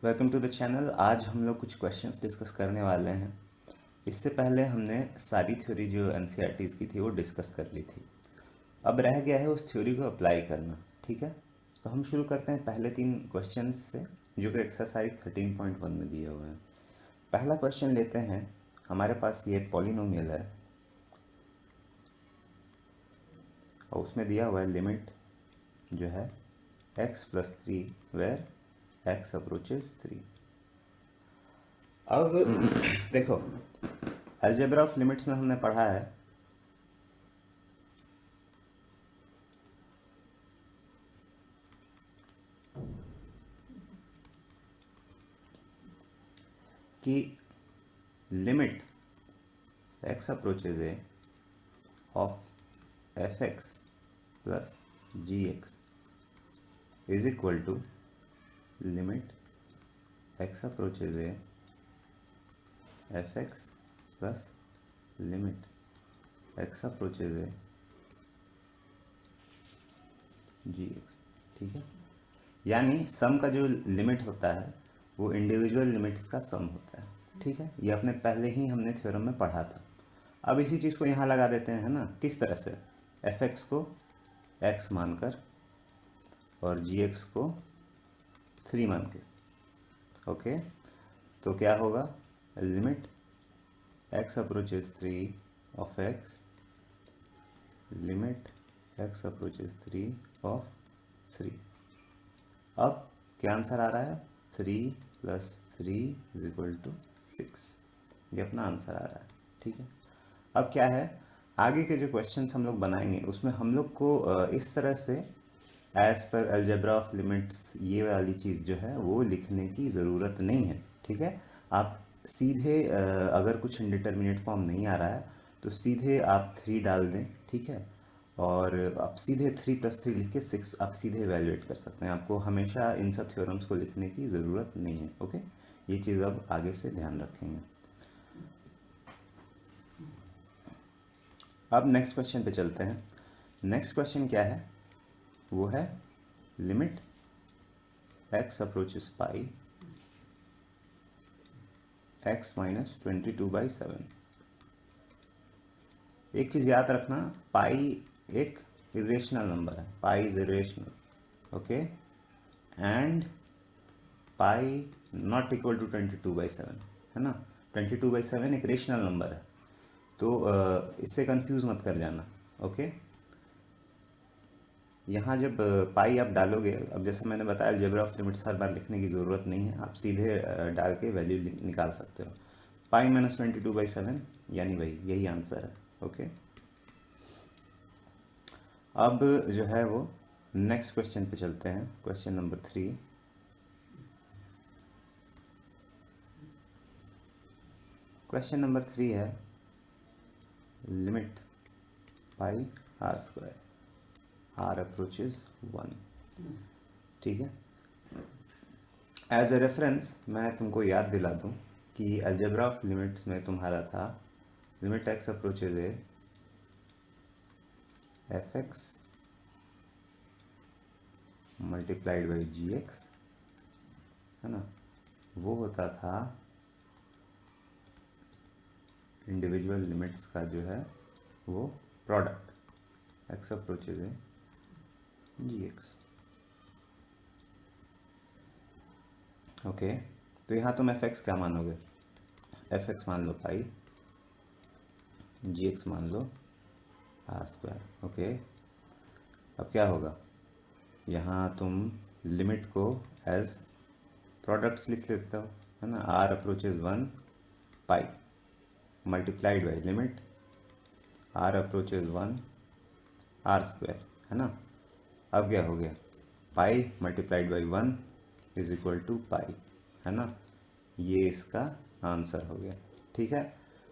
Welcome to the channel. आज हम लोग कुछ क्वेश्चंस डिस्कस करने वाले हैं। इससे पहले हमने सारी थ्योरी जो एनसीईआरटीज़ की थी वो डिस्कस कर ली थी। अब रह गया है उस थ्योरी को अप्लाई करना। ठीक है, तो हम शुरू करते हैं पहले 3 क्वेश्चंस से जो कि एक्सरसाइज 13.1 में दिए हुए हैं। पहला क्वेश्चन लेते हैं। हमारे पास ये एक पॉलिनोमियल है और उसमें दिया हुआ है लिमिट जो है x+3 वेयर x अप्रोचेस 3। अब देखो, अलजेब्रा ऑफ लिमिट्स में हमने पढ़ा है कि limit x approaches a of fx plus gx is equal to limit x approaches a fx plus limit x approaches a gx। ठीक है, यानी सम का जो लिमिट होता है वो इंडिविजुअल लिमिट्स का सम होता है। ठीक है, ये अपने पहले ही हमने थ्योरम में पढ़ा था। अब इसी चीज़ को यहाँ लगा देते हैं, है ना। किस तरह से? fx को x मानकर और gx को 3 मान के। ओके, तो क्या होगा? Limit x approaches 3 of x, limit x approaches 3 of 3। अब क्या आंसर आ रहा है? 3 + 3 = 6। ये अपना आंसर आ रहा है। ठीक है, अब क्या है, आगे के जो क्वेश्चंस हम लोग बनाएंगे उसमें हम लोग को इस तरह से as per algebra of limits ये वाली चीज़ जो है वो लिखने की ज़रूरत नहीं है। ठीक है, आप सीधे अगर कुछ इंडिटरमिनेट फॉर्म नहीं आ रहा है तो सीधे आप 3 डाल दें। ठीक है, और आप सीधे 3 + 3 लिख के 6 आप सीधे इवेल्युएट कर सकते हैं। आपको हमेशा इन सब थ्योरम्स को लिखने की ज़रूरत नहीं है। ओके, ये चीज़ अब आगे से ध्यान रखेंगे। अब नेक्स्ट क्वेश्चन पे चलते हैं। नेक्स्ट क्वेश्चन क्या है? वो है लिमिट x अप्रोचेस पाई x - 22/7। एक चीज़ याद रखना, पाई एक इरेशनल नंबर है, pi is irrational. Okay, and pi not equal to 22/7, है ना। 22/7 एक रेशनल नंबर है, तो इससे कंफ्यूज मत कर जाना। ओके, यहाँ जब पाई आप डालोगे, अब जैसे मैंने बताया अलजेब्रा ऑफ लिमिट्स हर बार लिखने की ज़रूरत नहीं है, आप सीधे डाल के वैल्यू निकाल सकते हो। पाई - 22/7 यानी वही, यही आंसर है। ओके, अब जो है वो नेक्स्ट क्वेश्चन पे चलते हैं, क्वेश्चन नंबर 3। क्वेश्चन नंबर 3 है लिमिट पाई r² r अप्रोचेज 1। ठीक है, एज ए रेफरेंस मैं तुमको याद दिला दूं कि अलजेब्रा ऑफ लिमिट्स में तुम्हारा था limit x approaches a fx multiplied by gx, है ना। वो होता था इंडिविजुअल लिमिट्स का जो है वो product x approaches a gx। Okay, तो यहाँ तुम fx क्या मानोगे? fx मान लो पाई, gx मान लो r²। ओके, अब क्या होगा? यहाँ तुम लिमिट को एज प्रोडक्ट्स लिख लेते हो, है ना। r approaches 1 pi multiplied by limit r approaches 1 r², है ना। अब क्या हो गया? पाई मल्टीप्लाइड बाई 1 = पाई, है ना। ये इसका आंसर हो गया। ठीक है,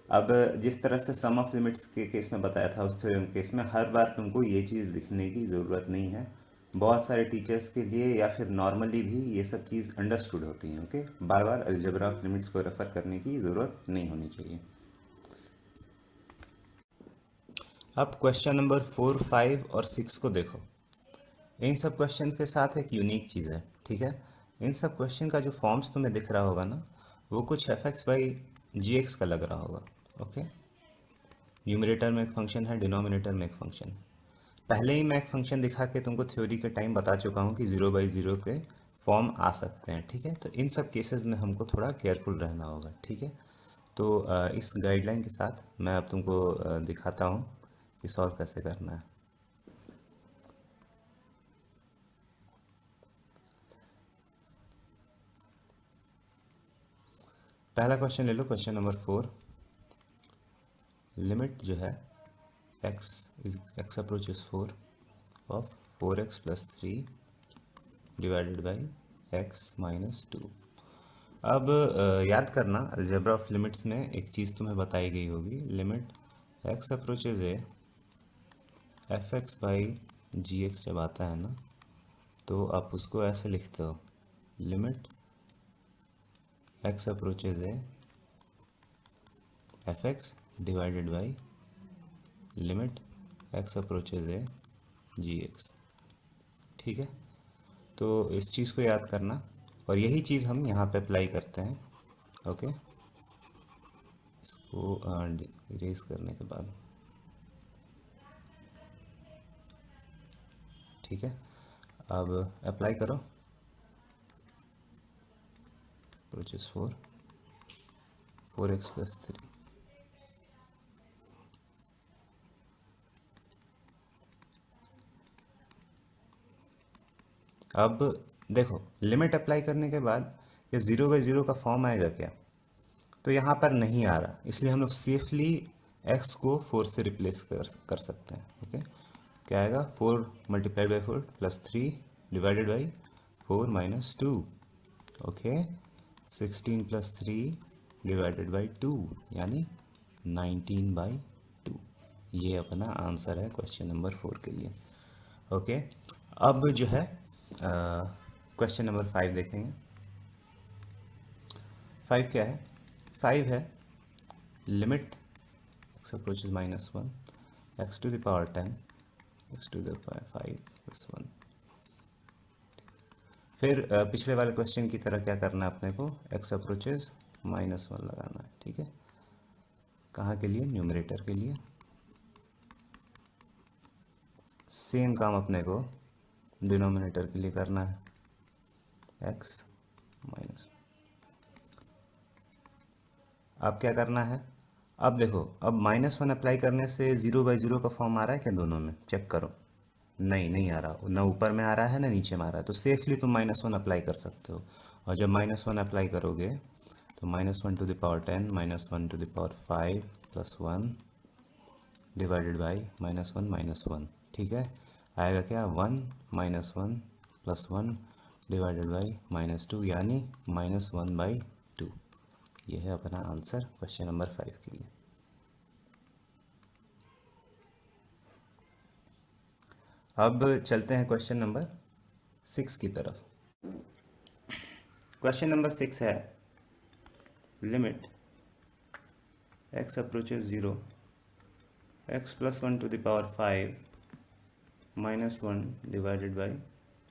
अब जिस तरह से सम ऑफ लिमिट्स के केस में बताया था उस थ्योरम केस में हर बार तुमको ये चीज़ लिखने की ज़रूरत नहीं है। बहुत सारे टीचर्स के लिए या फिर नॉर्मली भी ये सब चीज़ अंडरस्टूड होती हैं। Okay, bar bar algebra of limits को रेफर करने की ज़रूरत नहीं होनी चाहिए। अब क्वेश्चन नंबर 4, 5 और 6 को देखो। इन सब क्वेश्चंस के साथ एक यूनिक चीज़ है। ठीक है, इन सब क्वेश्चन का जो फॉर्म्स तुम्हें दिख रहा होगा ना, वो कुछ f x by g x का लग रहा होगा। ओके, न्यूमरेटर में एक फंक्शन है, डिनोमिनेटर में एक फंक्शन है। पहले ही मैं एक फंक्शन दिखा के तुमको थ्योरी के टाइम बता चुका हूँ कि 0/0 के फॉर्म आ सकते हैं। ठीक है, तो इन सब केसेस में हमको थोड़ा केयरफुल रहना होगा। ठीक है, तो इस गाइडलाइन के साथ मैं अब तुमको दिखाता हूँ कि सॉल्व कैसे करना है। पहला क्वेश्चन ले लो, क्वेश्चन नंबर 4। लिमिट जो है x approaches 4 of 4x+3 divided by x minus 2। अब याद करना, अलजेब्रा ऑफ लिमिट्स में एक चीज़ तुम्हें बताई गई होगी, लिमिट x अप्रोचेज है f x by g x जब आता है ना, तो आप उसको ऐसे लिखते हो, लिमिट x अप्रोचेज है f x divided by limit x approaches है जी एक्स। ठीक है, तो इस चीज़ को याद करना, और यही चीज़ हम यहाँ पे अप्लाई करते हैं। ओके, इसको इरेज करने के बाद, ठीक है, अब अप्लाई करो। Approaches 4x+3। अब देखो, लिमिट अप्लाई करने के बाद ये 0/0 का फॉर्म आएगा क्या? तो यहाँ पर नहीं आ रहा, इसलिए हम लोग सेफली x को 4 से रिप्लेस कर सकते हैं। ओके, क्या आएगा? 4 multiplied by 4 plus 3 divided by 4 minus 2। Okay, 16 plus 3 divided by 2, यानी 19/2। ये अपना आंसर है क्वेश्चन नंबर 4 के लिए। ओके, अब जो है क्वेश्चन नंबर 5 देखेंगे। 5 क्या है? 5 है limit x approaches -1 x to the power 10 x to the 5+1। फिर पिछले वाले क्वेश्चन की तरह क्या करना है अपने को, x अप्रोचेज -1 लगाना है। ठीक है, कहाँ के लिए? न्यूमरेटर के लिए। सेम काम अपने को डिनोमिनेटर के लिए करना है, x माइनस। अब क्या करना है? अब देखो, अब -1 अप्लाई करने से 0/0 का फॉर्म आ रहा है क्या दोनों में? चेक करो। नहीं, नहीं आ रहा, ना ऊपर में आ रहा है ना नीचे में आ रहा है, तो सेफली तुम -1 अप्लाई कर सकते हो। और जब -1 अप्लाई करोगे तो -1 to the power 10 -1 to the power 5+1 divided by -1। ठीक है, आएगा क्या? 1 -1 +1 डिवाइडेड बाई -2, यानी -1/2। ये है अपना आंसर क्वेश्चन नंबर 5 के लिए। अब चलते हैं क्वेश्चन नंबर 6 की तरफ। क्वेश्चन नंबर 6 है limit x approaches 0 x+1 to the power 5 -1 divided by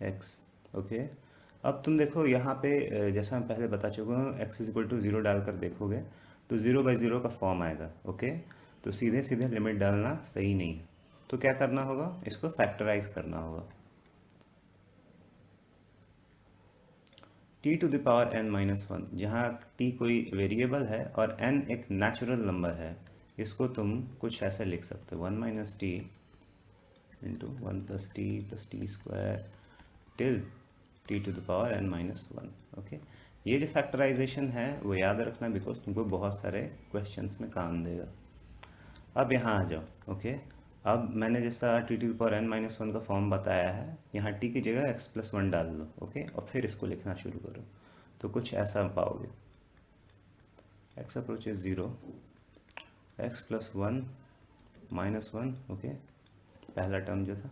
x। Okay, अब तुम देखो यहाँ पे जैसा मैं पहले बता चुका हूँ, x=0 डालकर देखोगे तो 0/0 का फॉर्म आएगा। ओके, तो सीधे सीधे लिमिट डालना सही नहीं है, तो क्या करना होगा? इसको फैक्टराइज करना होगा। t to the power n-1, जहाँ t कोई वेरिएबल है और n एक नेचुरल नंबर है, इसको तुम कुछ ऐसे लिख सकते हो, 1 - t into 1 + t + t² till t to the power n-1। Okay, ये जो फैक्टराइजेशन है वो याद रखना, बिकॉज तुमको बहुत सारे क्वेश्चंस में काम देगा। अब यहाँ आ जाओ। ओके, अब मैंने जैसा t to the power n-1 का फॉर्म बताया है, यहाँ t की जगह x+1 डाल लो। ओके, और फिर इसको लिखना शुरू करो, तो कुछ ऐसा पाओगे, x अप्रोचेज 0 x+1 -1। ओके, पहला टर्म जो था।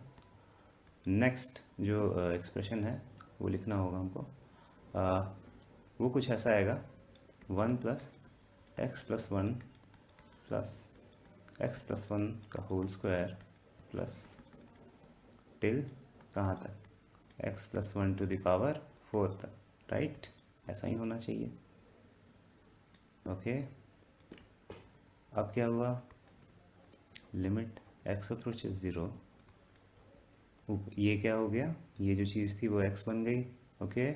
नेक्स्ट जो एक्सप्रेशन है वो लिखना होगा हमको, वो कुछ ऐसा आएगा, 1 + x+1 प्लस x+1 का होल स्क्वायर प्लस टिल कहाँ तक? x+1 टू द पावर 4 तक। राइट, ऐसा ही होना चाहिए। ओके, अब क्या हुआ, लिमिट x अप्रोचेस 0, ये क्या हो गया, ये जो चीज़ थी वो x बन गई। ओके,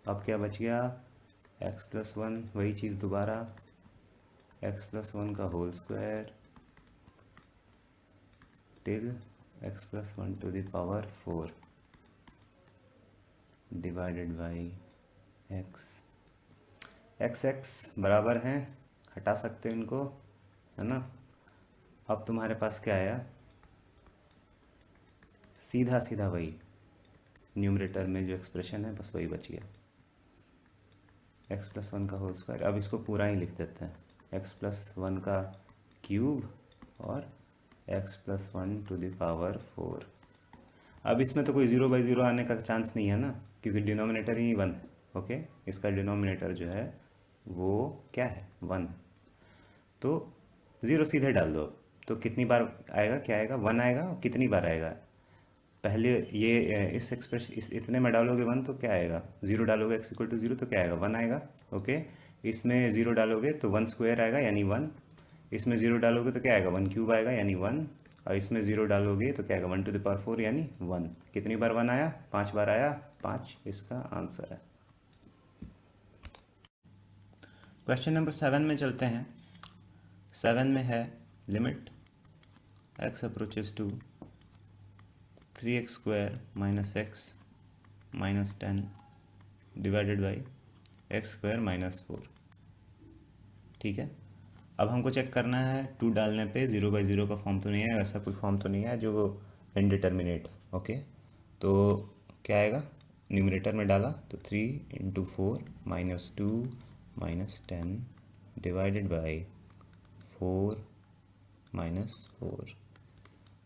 अब क्या बच गया, x+1, वही चीज़ दोबारा, x+1 का whole square till x+1 to the power 4 divided by x बराबर हैं, हटा सकते हो इनको, है ना। अब तुम्हारे पास क्या आया, सीधा सीधा वही न्यूमरेटर में जो एक्सप्रेशन है बस वही बच गया, x+1 का होल स्क्वायर। अब इसको पूरा ही लिख देते हैं, x+1 का क्यूब और x+1 टू द पावर 4। अब इसमें तो कोई 0/0 आने का चांस नहीं है ना, क्योंकि डिनोमिनेटर ही 1 है। ओके, इसका डिनोमिनेटर जो है वो क्या है, 1, तो 0 सीधे डाल दो। तो कितनी बार आएगा, क्या आएगा, 1 आएगा। और कितनी बार आएगा, पहले ये इस एक्सप्रेशन इस इतने में डालोगे 1 तो क्या आएगा, 0 डालोगे x=0 तो क्या आएगा, 1 आएगा। ओके, इसमें 0 डालोगे तो 1 स्क्वायर आएगा यानी 1, इसमें 0 डालोगे तो क्या आएगा, 1 क्यूब आएगा यानी 1, और इसमें 0 डालोगे तो क्या आएगा, 1 टू द पावर 4 यानी 1। कितनी बार 1 आया, 5 बार आया, 5 इसका आंसर है। क्वेश्चन नंबर 7 में चलते हैं। 7 में है limit x approaches to 3x² - x - 10 divided by x² - 4। ठीक है, अब हमको चेक करना है 2 डालने पे 0/0 का फॉर्म तो नहीं है, ऐसा कोई फॉर्म तो नहीं है जो इनडिटर्मिनेट। ओके, तो क्या आएगा, न्यूमरेटर में डाला तो 3 × 4 - 2 - 10 डिवाइडेड बाई 4 - 4,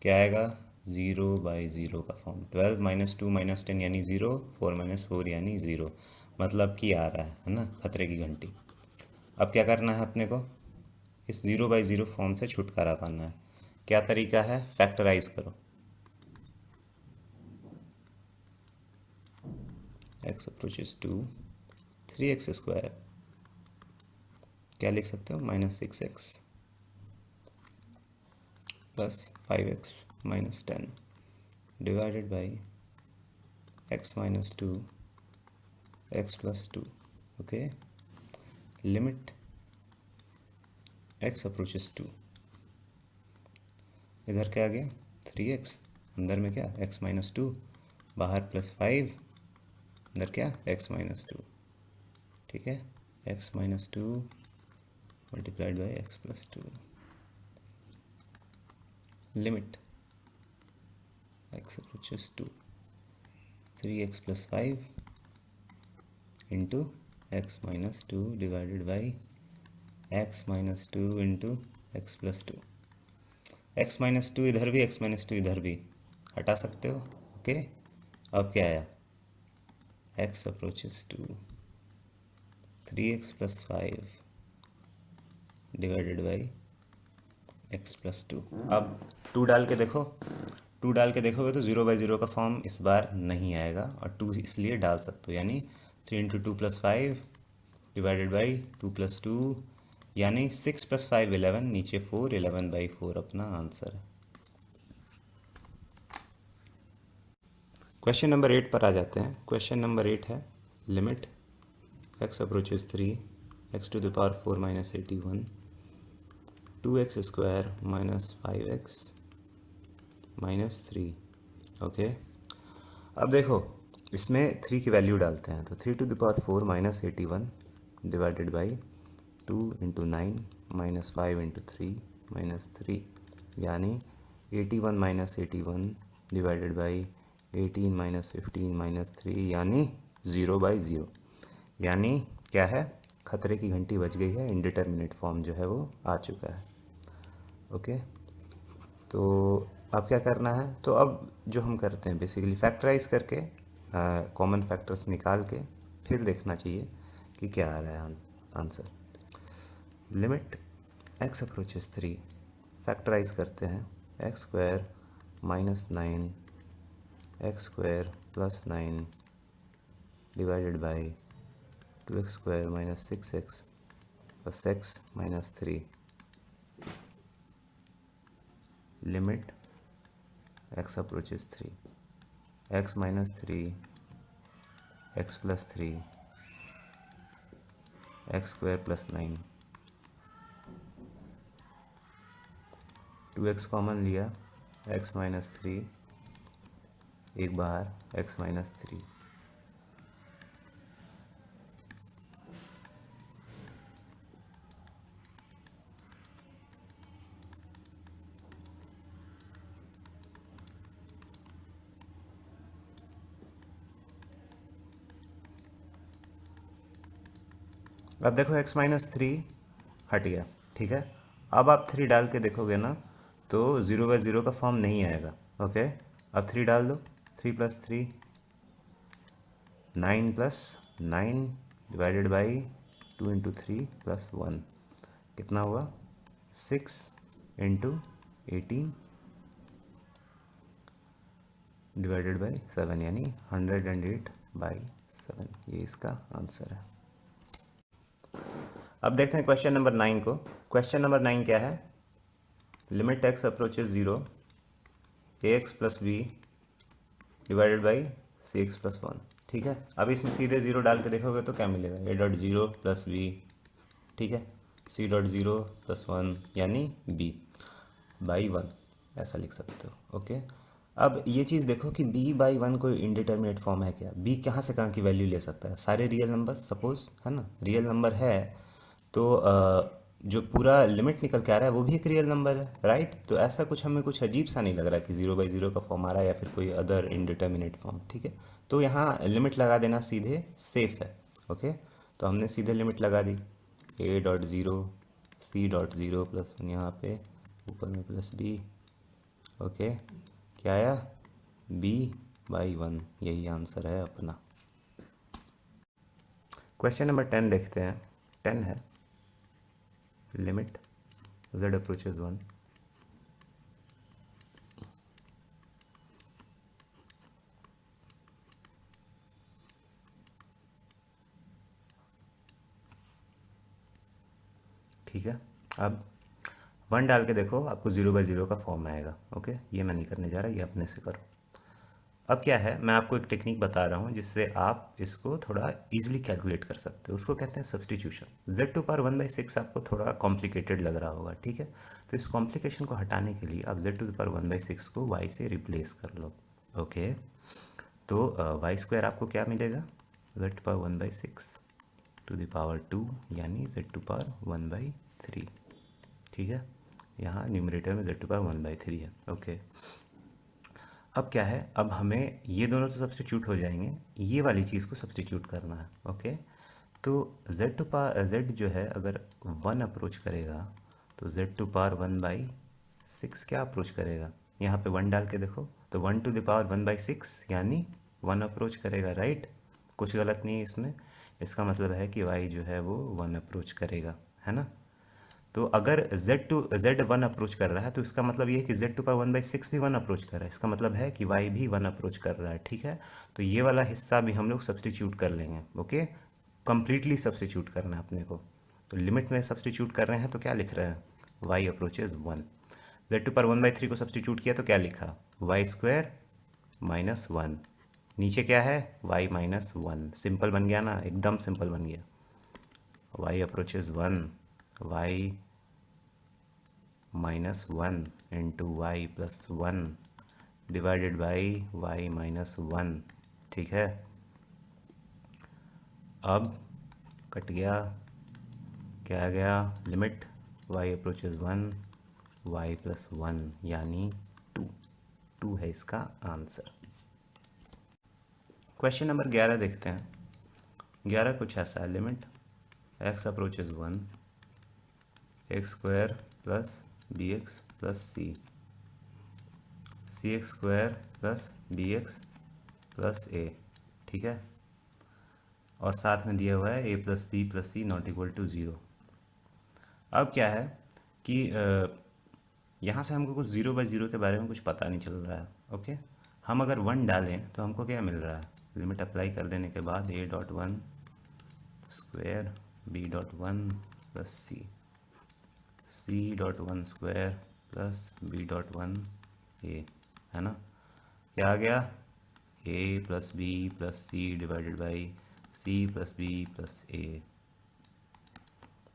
क्या आएगा, 0/0 का फॉर्म। 12 - 2 - 10 यानी 0, 4 - 4 यानी 0, मतलब कि आ रहा है ना, खतरे की घंटी। अब क्या करना है अपने को, इस 0/0 फॉर्म से छुटकारा पाना है। क्या तरीका है, फैक्टराइज करो, x अप्रोचेस टू 3x² क्या लिख सकते हो, -6x plus 5x - 10 divided by x - 2 x + 2। Okay, limit x approaches to, इधर क्या आ गया 3x, अंदर में क्या x - 2, बाहर +5, अंदर क्या x - 2। ठीक है, x - 2 multiplied by x + 2, limit x approaches to 3x + 5 into x - 2 divided by x - 2 into x + 2। x - 2 इधर भी, x - 2 इधर भी, हटा सकते हो। ओके, अब क्या आया, x approaches to 3x + 5 divided by x + 2। अब 2 डाल के देखो, 2 डाल के देखोगे तो 0/0 का फॉर्म इस बार नहीं आएगा, और 2 इसलिए डाल सकते हो, यानी 3 × 2 + 5 डिवाइडेड बाई 2 + 2 यानी 6 + 5 11, नीचे 4, 11/4 अपना आंसर है। क्वेश्चन नंबर 8 पर आ जाते हैं। क्वेश्चन नंबर 8 है limit x approaches 3 x to the power 4 - 81 2x² - 5x - 3। Okay, अब देखो इसमें 3 की वैल्यू डालते हैं, तो 3 to the power 4 - 81 divided by 2 × 9 - 5 × 3 - 3 यानी 81 - 81 डिवाइडेड बाई 18 - 15 - 3 यानी 0/0, यानी क्या है, खतरे की घंटी बज गई है, इनडिटर्मिनेट फॉर्म जो है वो आ चुका है। ओके, तो अब क्या करना है, तो अब जो हम करते हैं बेसिकली फैक्टराइज करके कॉमन फैक्टर्स निकाल के फिर देखना चाहिए कि क्या आ रहा है answer. Limit x approaches 3, factorise करते हैं, x² - 9 x² + 9 divided by 2x² minus 6x plus x minus 3 limit x approaches 3, x minus 3, x plus 3, x² plus 9, 2x common लिया, x माइनस 3 एक बाहर, x माइनस 3, अब देखो x माइनस 3 हट गया, ठीक है। अब आप 3 डाल के देखोगे ना तो 0/0 का फॉर्म नहीं आएगा। ओके, अब 3 डाल दो, 3 plus 3 9 plus 9 divided by 2 into 3 plus 1 कितना हुआ 6 इंटू 18 डिवाइडेड बाई 7 यानी 108/7, ये इसका आंसर है। अब देखते हैं क्वेश्चन नंबर 9 को। क्वेश्चन नंबर 9 क्या है, limit x approaches 0 ax plus B divided by c x plus 1, ठीक है। अब इसमें सीधे 0 डाल के देखोगे तो क्या मिलेगा, a.0 प्लस बी, ठीक है, c.0 प्लस 1 यानी b बाई 1, ऐसा लिख सकते हो। ओके, अब ये चीज़ देखो कि b बाई 1 कोई इनडिटर्मिनेट फॉर्म है क्या, b कहाँ से कहाँ की वैल्यू ले सकता है, सारे रियल नंबर सपोज है ना, रियल नंबर है तो जो पूरा लिमिट निकल के आ रहा है वो भी एक रियल नंबर है, राइट। तो ऐसा कुछ हमें कुछ अजीब सा नहीं लग रहा कि 0/0 का फॉर्म आ रहा है या फिर कोई अदर इनडिटर्मिनेट फॉर्म, ठीक है। तो यहाँ लिमिट लगा देना सीधे सेफ है। ओके, तो हमने सीधे लिमिट लगा दी, a.0 c.0 प्लस 1 यहाँ पे ऊपर में प्लस b। ओके, क्या आया b बाई 1, यही आंसर है अपना। क्वेश्चन नंबर 10 देखते हैं। 10 है लिमिट z अप्रोचेज 1 ठीक है। अब 1 डाल के देखो, आपको 0/0 का फॉर्म आएगा। ओके, ये मैं नहीं करने जा रहा, ये अपने से करो। अब क्या है, मैं आपको एक टेक्निक बता रहा हूँ जिससे आप इसको थोड़ा इजीली कैलकुलेट कर सकते हो, उसको कहते हैं सब्स्टिट्यूशन। z⁴ आपको थोड़ा कॉम्प्लिकेटेड लग रहा होगा, ठीक है। तो इस कॉम्प्लिकेशन को हटाने के लिए आप z⁴ को y से रिप्लेस कर लो। ओके, तो y² आपको क्या मिलेगा, z⁴ टू द पावर 2 यानी z⁴ ठीक है। यहाँ न्यूमरेटर में z⁴ है। ओके, अब क्या है, अब हमें ये दोनों तो सब्स्टिट्यूट हो जाएंगे, ये वाली चीज़ को सब्स्टिट्यूट करना है। ओके, तो z जो है अगर 1 अप्रोच करेगा तो z⁴ क्या अप्रोच करेगा, यहाँ पे 1 डाल के देखो तो 1 टू द पावर 1/6 यानी 1 अप्रोच करेगा, राइट। कुछ गलत नहीं है इसमें, इसका मतलब है कि y जो है वो 1 अप्रोच करेगा, है ना। तो अगर z1 अप्रोच कर रहा है तो इसका मतलब ये है कि z⁴ भी 1 अप्रोच कर रहा है, इसका मतलब है कि y भी 1 अप्रोच कर रहा है, ठीक है। तो ये वाला हिस्सा भी हम लोग सब्स्टिट्यूट कर लेंगे। ओके, कंप्लीटली सब्स्टिट्यूट करना है अपने को। तो लिमिट में सब्स्टिट्यूट कर रहे हैं तो क्या लिख रहे हैं, y अप्रोचेज 1। z⁴ को सब्स्टिट्यूट किया तो क्या लिखा, y² माइनस 1, नीचे क्या है y माइनस 1, सिंपल बन गया ना, एकदम सिंपल बन गया। y approaches 1, y minus 1 into y plus 1 divided by y minus 1, ठीक है। अब कट गया, क्या आ गया, limit y approaches 1 y plus 1 यानी 2 है इसका आंसर। क्वेश्चन नंबर 11 देखते हैं। 11 कुछ ऐसा है, limit x approaches 1 x² plus bx plus cx² plus bx plus a, ठीक है। और साथ में दिया हुआ है a plus B plus C not equal to 0। अब क्या है कि यहाँ से हमको कुछ 0/0 के बारे में कुछ पता नहीं चल रहा है। ओके, हम अगर 1 डालें तो हमको क्या मिल रहा है, लिमिट अप्लाई कर देने के बाद a.1 square B dot one plus C dot one square plus B dot one A, है ना। क्या आ गया, A plus B plus C divided by C plus B plus A.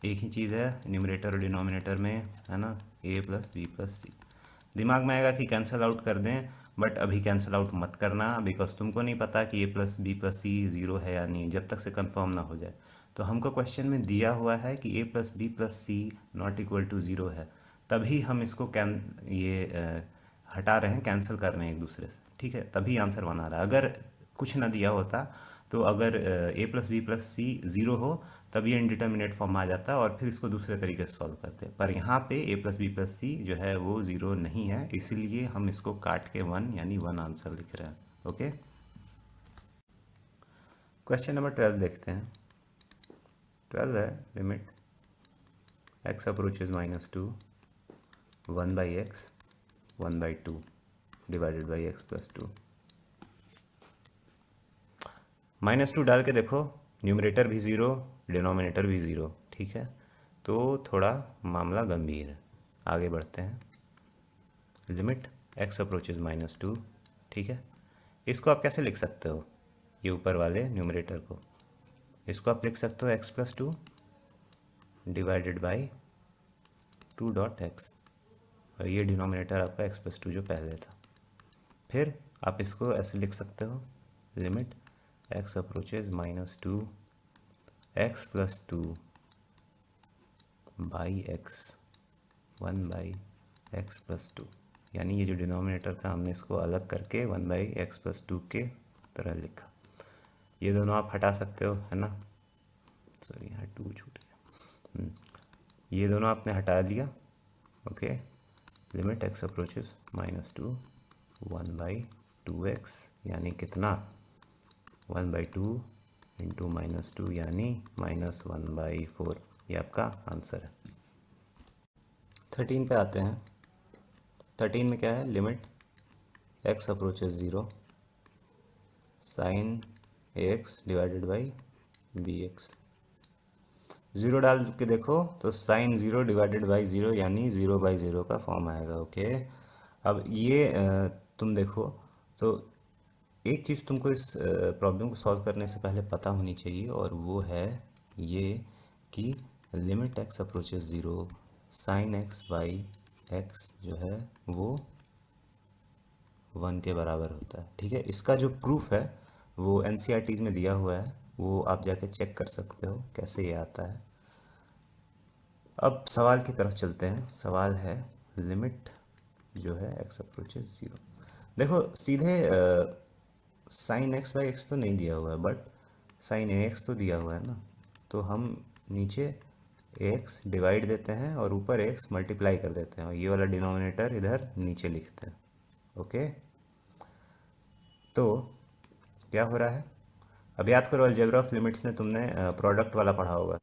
एक ही चीज़ है न्यूमरेटर और डिनोमिनेटर में, है ना, ए प्लस बी प्लस सी। दिमाग में आएगा कि कैंसिल आउट कर दें, बट अभी कैंसिल आउट मत करना, बिकॉज तुमको नहीं पता कि A plus B plus C zero है या नहीं, जब तक से कंफर्म ना हो जाए। तो हमको क्वेश्चन में दिया हुआ है कि A plus B plus C not equal to zero है, तभी हम इसको हटा रहे हैं, कैंसिल कर रहे हैं एक दूसरे से, ठीक है, तभी आंसर बना रहा है। अगर कुछ ना दिया होता तो अगर ए प्लस बी प्लस सी ज़ीरो हो तब ये इनडिटर्मिनेट फॉर्म आ जाता और फिर इसको दूसरे तरीके से सॉल्व करते, पर यहाँ पे ए प्लस बी प्लस सी जो है वो ज़ीरो नहीं है, इसीलिए हम इसको काट के वन यानी वन आंसर लिख रहे हैं। ओके, क्वेश्चन नंबर 12 देखते हैं। 12 है limit x approaches minus two one by x one by two divided by x plus two. Minus two डाल के देखो, न्यूमरेटर भी ज़ीरो डिनोमिनेटर भी ज़ीरो, ठीक है, तो थोड़ा मामला गंभीर है। आगे बढ़ते हैं। Limit x approaches minus two, ठीक है, इसको आप कैसे लिख सकते हो, ये ऊपर वाले न्यूमरेटर को, इसको आप लिख सकते हो x plus two divided by two dot x, और ये डिनोमिनेटर आपका एक्स प्लस टू जो पहले था। फिर आप इसको ऐसे लिख सकते हो, limit x approaches minus two x plus two by x one by x plus two, यानी ये जो डिनोमिनेटर था हमने इसको अलग करके one by x plus two के तरह लिखा। ये दोनों आप हटा सकते हो, है ना, सॉरी यहाँ टू छूट गया, ये दोनों आपने हटा दिया। Okay, limit x approaches minus two one by two x यानी कितना, one by two into minus two यानी माइनस वन बाई फोर, ये आपका आंसर है। 13 पे आते हैं। 13 में क्या है, limit x approaches zero sine a x divided by b x. Zero डाल के देखो तो sine zero divided by zero यानी ज़ीरो बाई ज़ीरो का फॉर्म आएगा। ओके, अब ये तुम देखो तो एक चीज़ तुमको इस प्रॉब्लम को सॉल्व करने से पहले पता होनी चाहिए, और वो है ये कि limit x approaches zero sign x by x जो है वो वन के बराबर होता है, ठीक है। इसका जो प्रूफ है वो NCERT में दिया हुआ है, वो आप जाके चेक कर सकते हो कैसे ये आता है। अब सवाल की तरफ चलते हैं। सवाल है लिमिट जो है एक्स अप्रोचेज ज़ीरो। देखो सीधे साइन एक्स बाई एक्स तो नहीं दिया हुआ है, बट साइन ए एक्स तो दिया हुआ है ना, तो हम नीचे ए एक्स डिवाइड देते हैं और ऊपर एक्स मल्टीप्लाई कर देते हैं, और ये वाला डिनोमिनेटर इधर नीचे लिखते हैं। ओके, तो क्या हो रहा है, अब याद करो अलजेब्रा ऑफ लिमिट्स में तुमने प्रोडक्ट वाला पढ़ा होगा।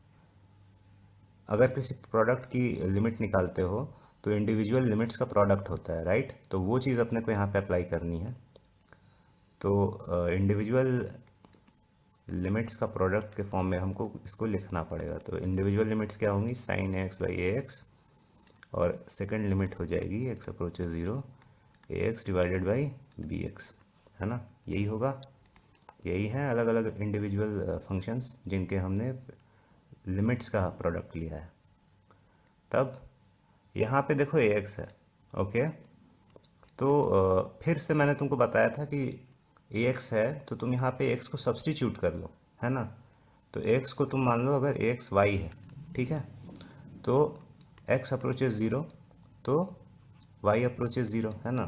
अगर किसी प्रोडक्ट की लिमिट निकालते हो तो इंडिविजुअल लिमिट्स का प्रोडक्ट होता है, राइट, तो वो चीज़ अपने को यहाँ पे अप्लाई करनी है। तो इंडिविजुअल लिमिट्स का प्रोडक्ट के फॉर्म में हमको इसको लिखना पड़ेगा। तो इंडिविजुअल लिमिट्स क्या होंगी, sine x by a x, और सेकंड लिमिट हो जाएगी x approaches zero a x divided by b x, है ना, यही होगा। यही हैं अलग अलग इंडिविजुअल फंक्शंस जिनके हमने लिमिट्स का प्रोडक्ट लिया है। तब यहाँ पे देखो ए एक्स है। ओके, तो फिर से मैंने तुमको बताया था कि ए एक्स है तो तुम यहाँ पे एक्स को सब्सटीट्यूट कर लो, है ना। तो एक्स को तुम मान लो अगर एक्स वाई है, ठीक है, तो एक्स अप्रोचेज ज़ीरो तो वाई अप्रोचेज ज़ीरो, है ना।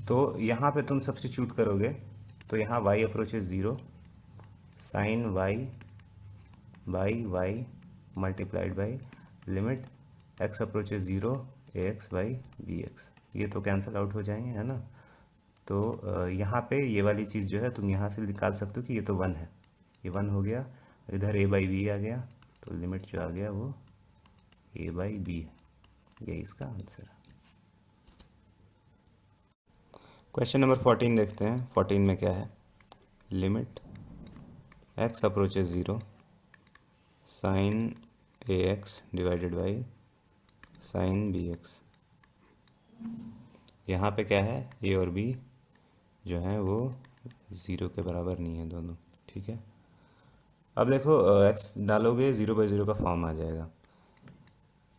तो यहाँ पे तुम सब्सटीट्यूट करोगे तो यहाँ y approaches zero sine y by y multiplied by limit x approaches zero a x by b x, ये तो कैंसिल आउट हो जाएंगे, है ना। तो यहाँ पे ये वाली चीज़ जो है तुम यहाँ से निकाल सकते हो कि ये तो वन है, ये वन हो गया, इधर ए बाई बी आ गया, तो लिमिट जो आ गया वो ए बाई बी है, यही इसका आंसर है। क्वेश्चन नंबर 14 देखते हैं। 14 में क्या है, limit x approaches 0 sine ax divided by sine bx। यहाँ पे क्या है, a और b जो है वो 0 के बराबर नहीं है दोनों, ठीक है। अब देखो x डालोगे 0/0 का फॉर्म आ जाएगा।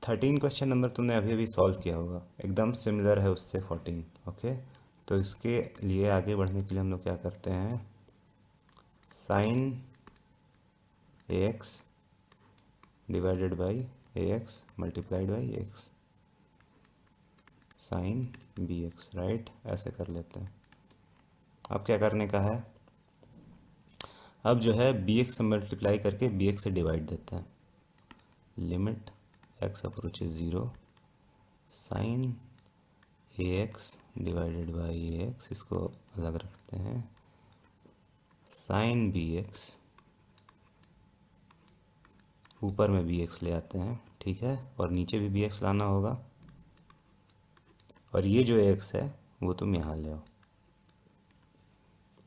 13 क्वेश्चन नंबर तुमने अभी अभी सॉल्व किया होगा, एकदम सिमिलर है उससे 14। ओके, तो इसके लिए आगे बढ़ने के लिए हम लोग क्या करते हैं, sine ax divided by ax multiplied by x sine bx, right, ऐसे कर लेते हैं। अब क्या करने का है, अब जो है bx से मल्टीप्लाई करके bx से डिवाइड देते हैं। Limit x approaches 0 sine ax divided by ax, इसको अलग रखते हैं, साइन bx, ऊपर में bx ले आते हैं, ठीक है, और नीचे भी bx लाना होगा, और ये जो x है वो तुम यहाँ ले आओ।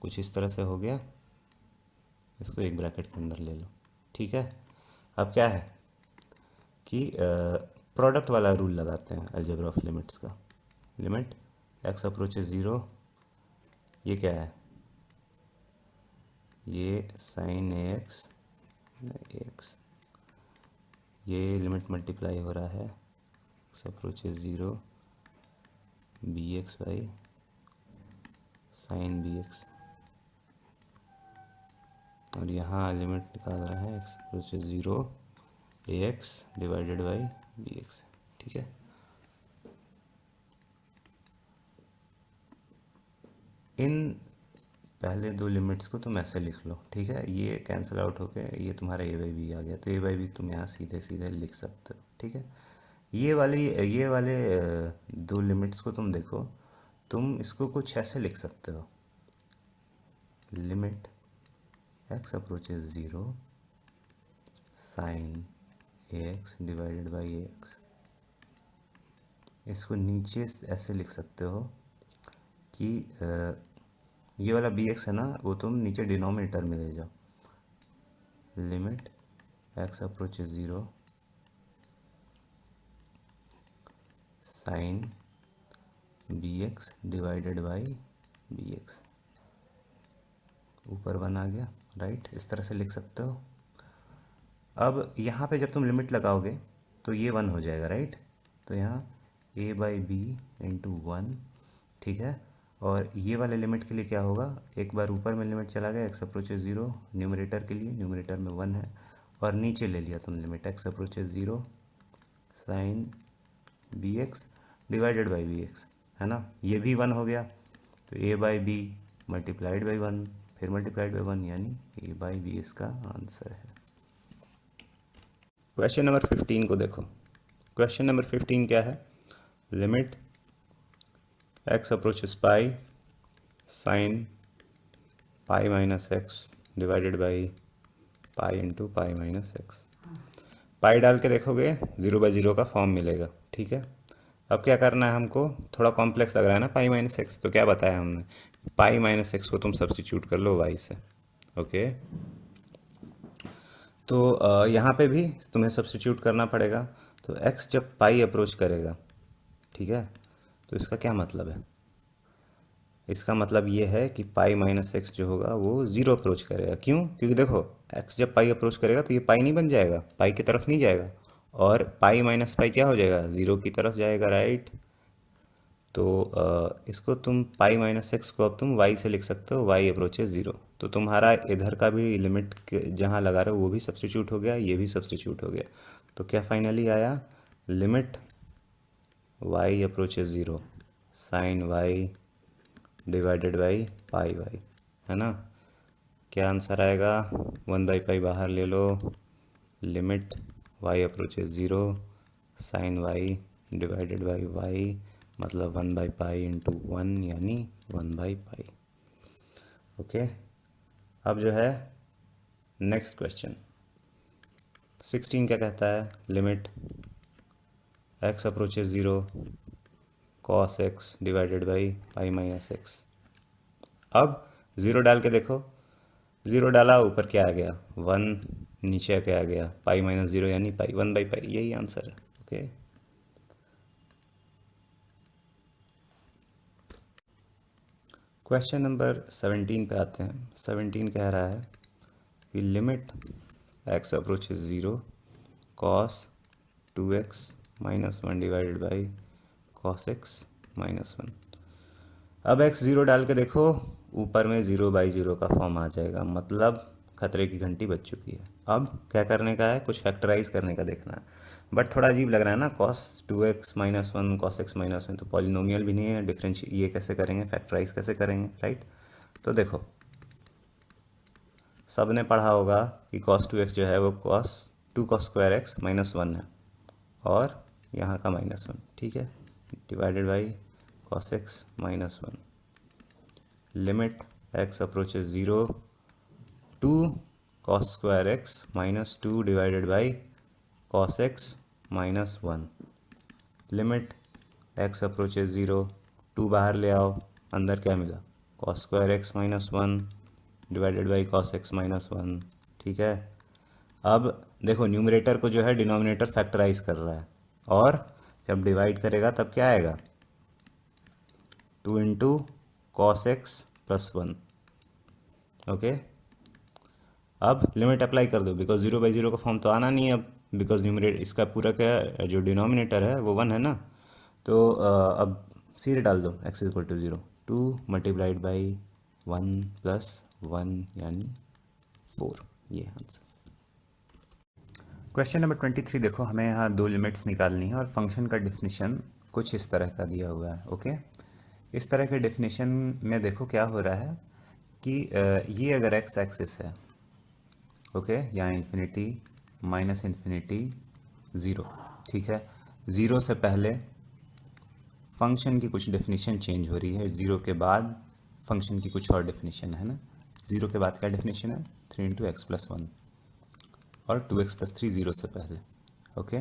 कुछ इस तरह से हो गया, इसको एक ब्रैकेट के अंदर ले लो, ठीक है। अब क्या है कि प्रोडक्ट वाला रूल लगाते हैं अलजेब्रा ऑफ लिमिट्स का। लिमिट x अप्रोचेज 0, ये क्या है, ये साइन ax ax, ये लिमिट मल्टीप्लाई हो रहा है x approaches 0 bx by sine bx, और यहाँ लिमिट निकाल रहा है x approaches 0 ax divided by bx, ठीक है। इन पहले दो लिमिट्स को तुम ऐसे लिख लो, ठीक है, ये कैंसिल आउट होके ये तुम्हारा ए बाई बी आ गया, तो ए बाई बी तुम यहाँ सीधे सीधे लिख सकते हो, ठीक है। ये वाले दो लिमिट्स को तुम देखो, तुम इसको कुछ ऐसे लिख सकते हो, limit x approaches 0 sine ax divided by ax। इसको नीचे ऐसे लिख सकते हो कि ये वाला bx है ना, वो तुम नीचे डिनोमिनेटर में ले जाओ, limit x approaches 0 sine bx divided by bx, ऊपर 1 आ गया, राइट, इस तरह से लिख सकते हो। अब यहाँ पे जब तुम लिमिट लगाओगे तो ये 1 हो जाएगा, राइट, तो यहाँ a बाई बी इंटू 1, ठीक है। और ये वाले लिमिट के लिए क्या होगा, एक बार ऊपर में लिमिट चला गया x अप्रोचेज 0 न्यूमरेटर के लिए, न्यूमरेटर में 1 है, और नीचे ले लिया तुम limit x approaches 0 sine bx divided by bx, है ना, ये भी 1 हो गया, तो a by B multiplied by 1 फिर मल्टीप्लाइड बाई 1, यानी a बाई बी इसका आंसर है। क्वेश्चन नंबर 15 को देखो। क्वेश्चन नंबर 15 क्या है, limit x approaches pi sine pi minus x divided by pi into pi minus x. Pi डाल के देखोगे 0/0 का फॉर्म मिलेगा, ठीक है। अब क्या करना है हमको, थोड़ा कॉम्प्लेक्स लग रहा है ना पाई माइनस एक्स, तो क्या बताया हमने, पाई माइनस एक्स को तुम सब्स्टिट्यूट कर लो वाई से, ओके। तो यहाँ पे भी तुम्हें सब्स्टिट्यूट करना पड़ेगा, तो x जब पाई अप्रोच करेगा, ठीक है, तो इसका क्या मतलब है, इसका मतलब ये है कि पाई माइनस एक्स जो होगा वो 0 अप्रोच करेगा। क्यों, क्योंकि देखो x जब पाई अप्रोच करेगा तो ये पाई नहीं बन जाएगा, पाई की तरफ नहीं जाएगा, और पाई माइनस पाई क्या हो जाएगा, 0 की तरफ जाएगा, राइट। तो इसको तुम पाई माइनस एक्स को अब तुम y से लिख सकते हो, y अप्रोचेज 0, तो तुम्हारा इधर का भी लिमिट जहाँ लगा रहे हो वो भी सब्स्टिट्यूट हो गया, ये भी सब्स्टिट्यूट हो गया, तो क्या फाइनली आया, limit y approaches 0 sine y divided by pi y, है ना। क्या आंसर आएगा, 1/पाई बाहर ले लो, limit y approaches 0 sine y divided by y, मतलब 1/पाई इंटू 1, यानी 1/पाई, ओके। अब जो है नेक्स्ट क्वेश्चन 16 क्या कहता है, limit x approaches 0 cos x divided by pi minus x. अब 0 डाल के देखो ज़ीरो डाला, ऊपर क्या आ गया 1, नीचे क्या आ गया पाई माइनस ज़ीरो यानी पाई, 1/पाई, यही आंसर है। ओके, क्वेश्चन नंबर 17 पे आते हैं। 17 कह रहा है कि limit x approaches zero cos 2x minus one divided by cos x minus one. अब x ज़ीरो डाल के देखो, ऊपर में 0/0 का फॉर्म आ जाएगा, मतलब खतरे की घंटी बज चुकी है। अब क्या करने का है, कुछ फैक्टराइज करने का देखना है। बट थोड़ा अजीब लग रहा है ना, cos 2x minus one cos x minus one, तो पॉलिनोमियल भी नहीं है, डिफरेंशिएट ये कैसे करेंगे, फैक्टराइज कैसे करेंगे, राइट। तो देखो, सब ने पढ़ा होगा कि cos 2x जो है वो cos square x minus one है, और यहाँ का माइनस वन, ठीक है, divided by cos x minus one. Limit x approaches zero two cos square x minus two divided by cos x minus one. Limit x approaches zero, two बाहर ले आओ, अंदर क्या मिला, cos square x minus one divided by cos x minus one, ठीक है। अब देखो, न्यूमरेटर को जो है डिनोमिनेटर फैक्टराइज कर रहा है, और जब डिवाइड करेगा तब क्या आएगा, 2 × cos x plus one. Okay, अब लिमिट अप्लाई कर दो, बिकॉज 0/0 का फॉर्म तो आना नहीं है अब, बिकॉज न्यूमरेटर इसका पूरा क्या है, जो डिनोमिनेटर है वो वन है ना। तो अब सीधे डाल दो x equal to zero, 2 multiplied by 1 plus 1 यानी 4, ये आंसर। क्वेश्चन नंबर 23 देखो, हमें यहाँ दो लिमिट्स निकालनी है और फंक्शन का डिफिनीशन कुछ इस तरह का दिया हुआ है। ओके, इस तरह के डिफिनीशन में देखो क्या हो रहा है कि ये अगर x एक्सिस है, ओके, यहाँ इन्फिनिटी माइनस इन्फिनिटी ज़ीरो, ठीक है। ज़ीरो से पहले फंक्शन की कुछ डेफिनेशन चेंज हो रही है, ज़ीरो के बाद फंक्शन की कुछ और डेफिनेशन है ना। ज़ीरो के बाद क्या डेफिनेशन है, 3 × x प्लस वन, और 2x प्लस थ्री ज़ीरो से पहले। ओके,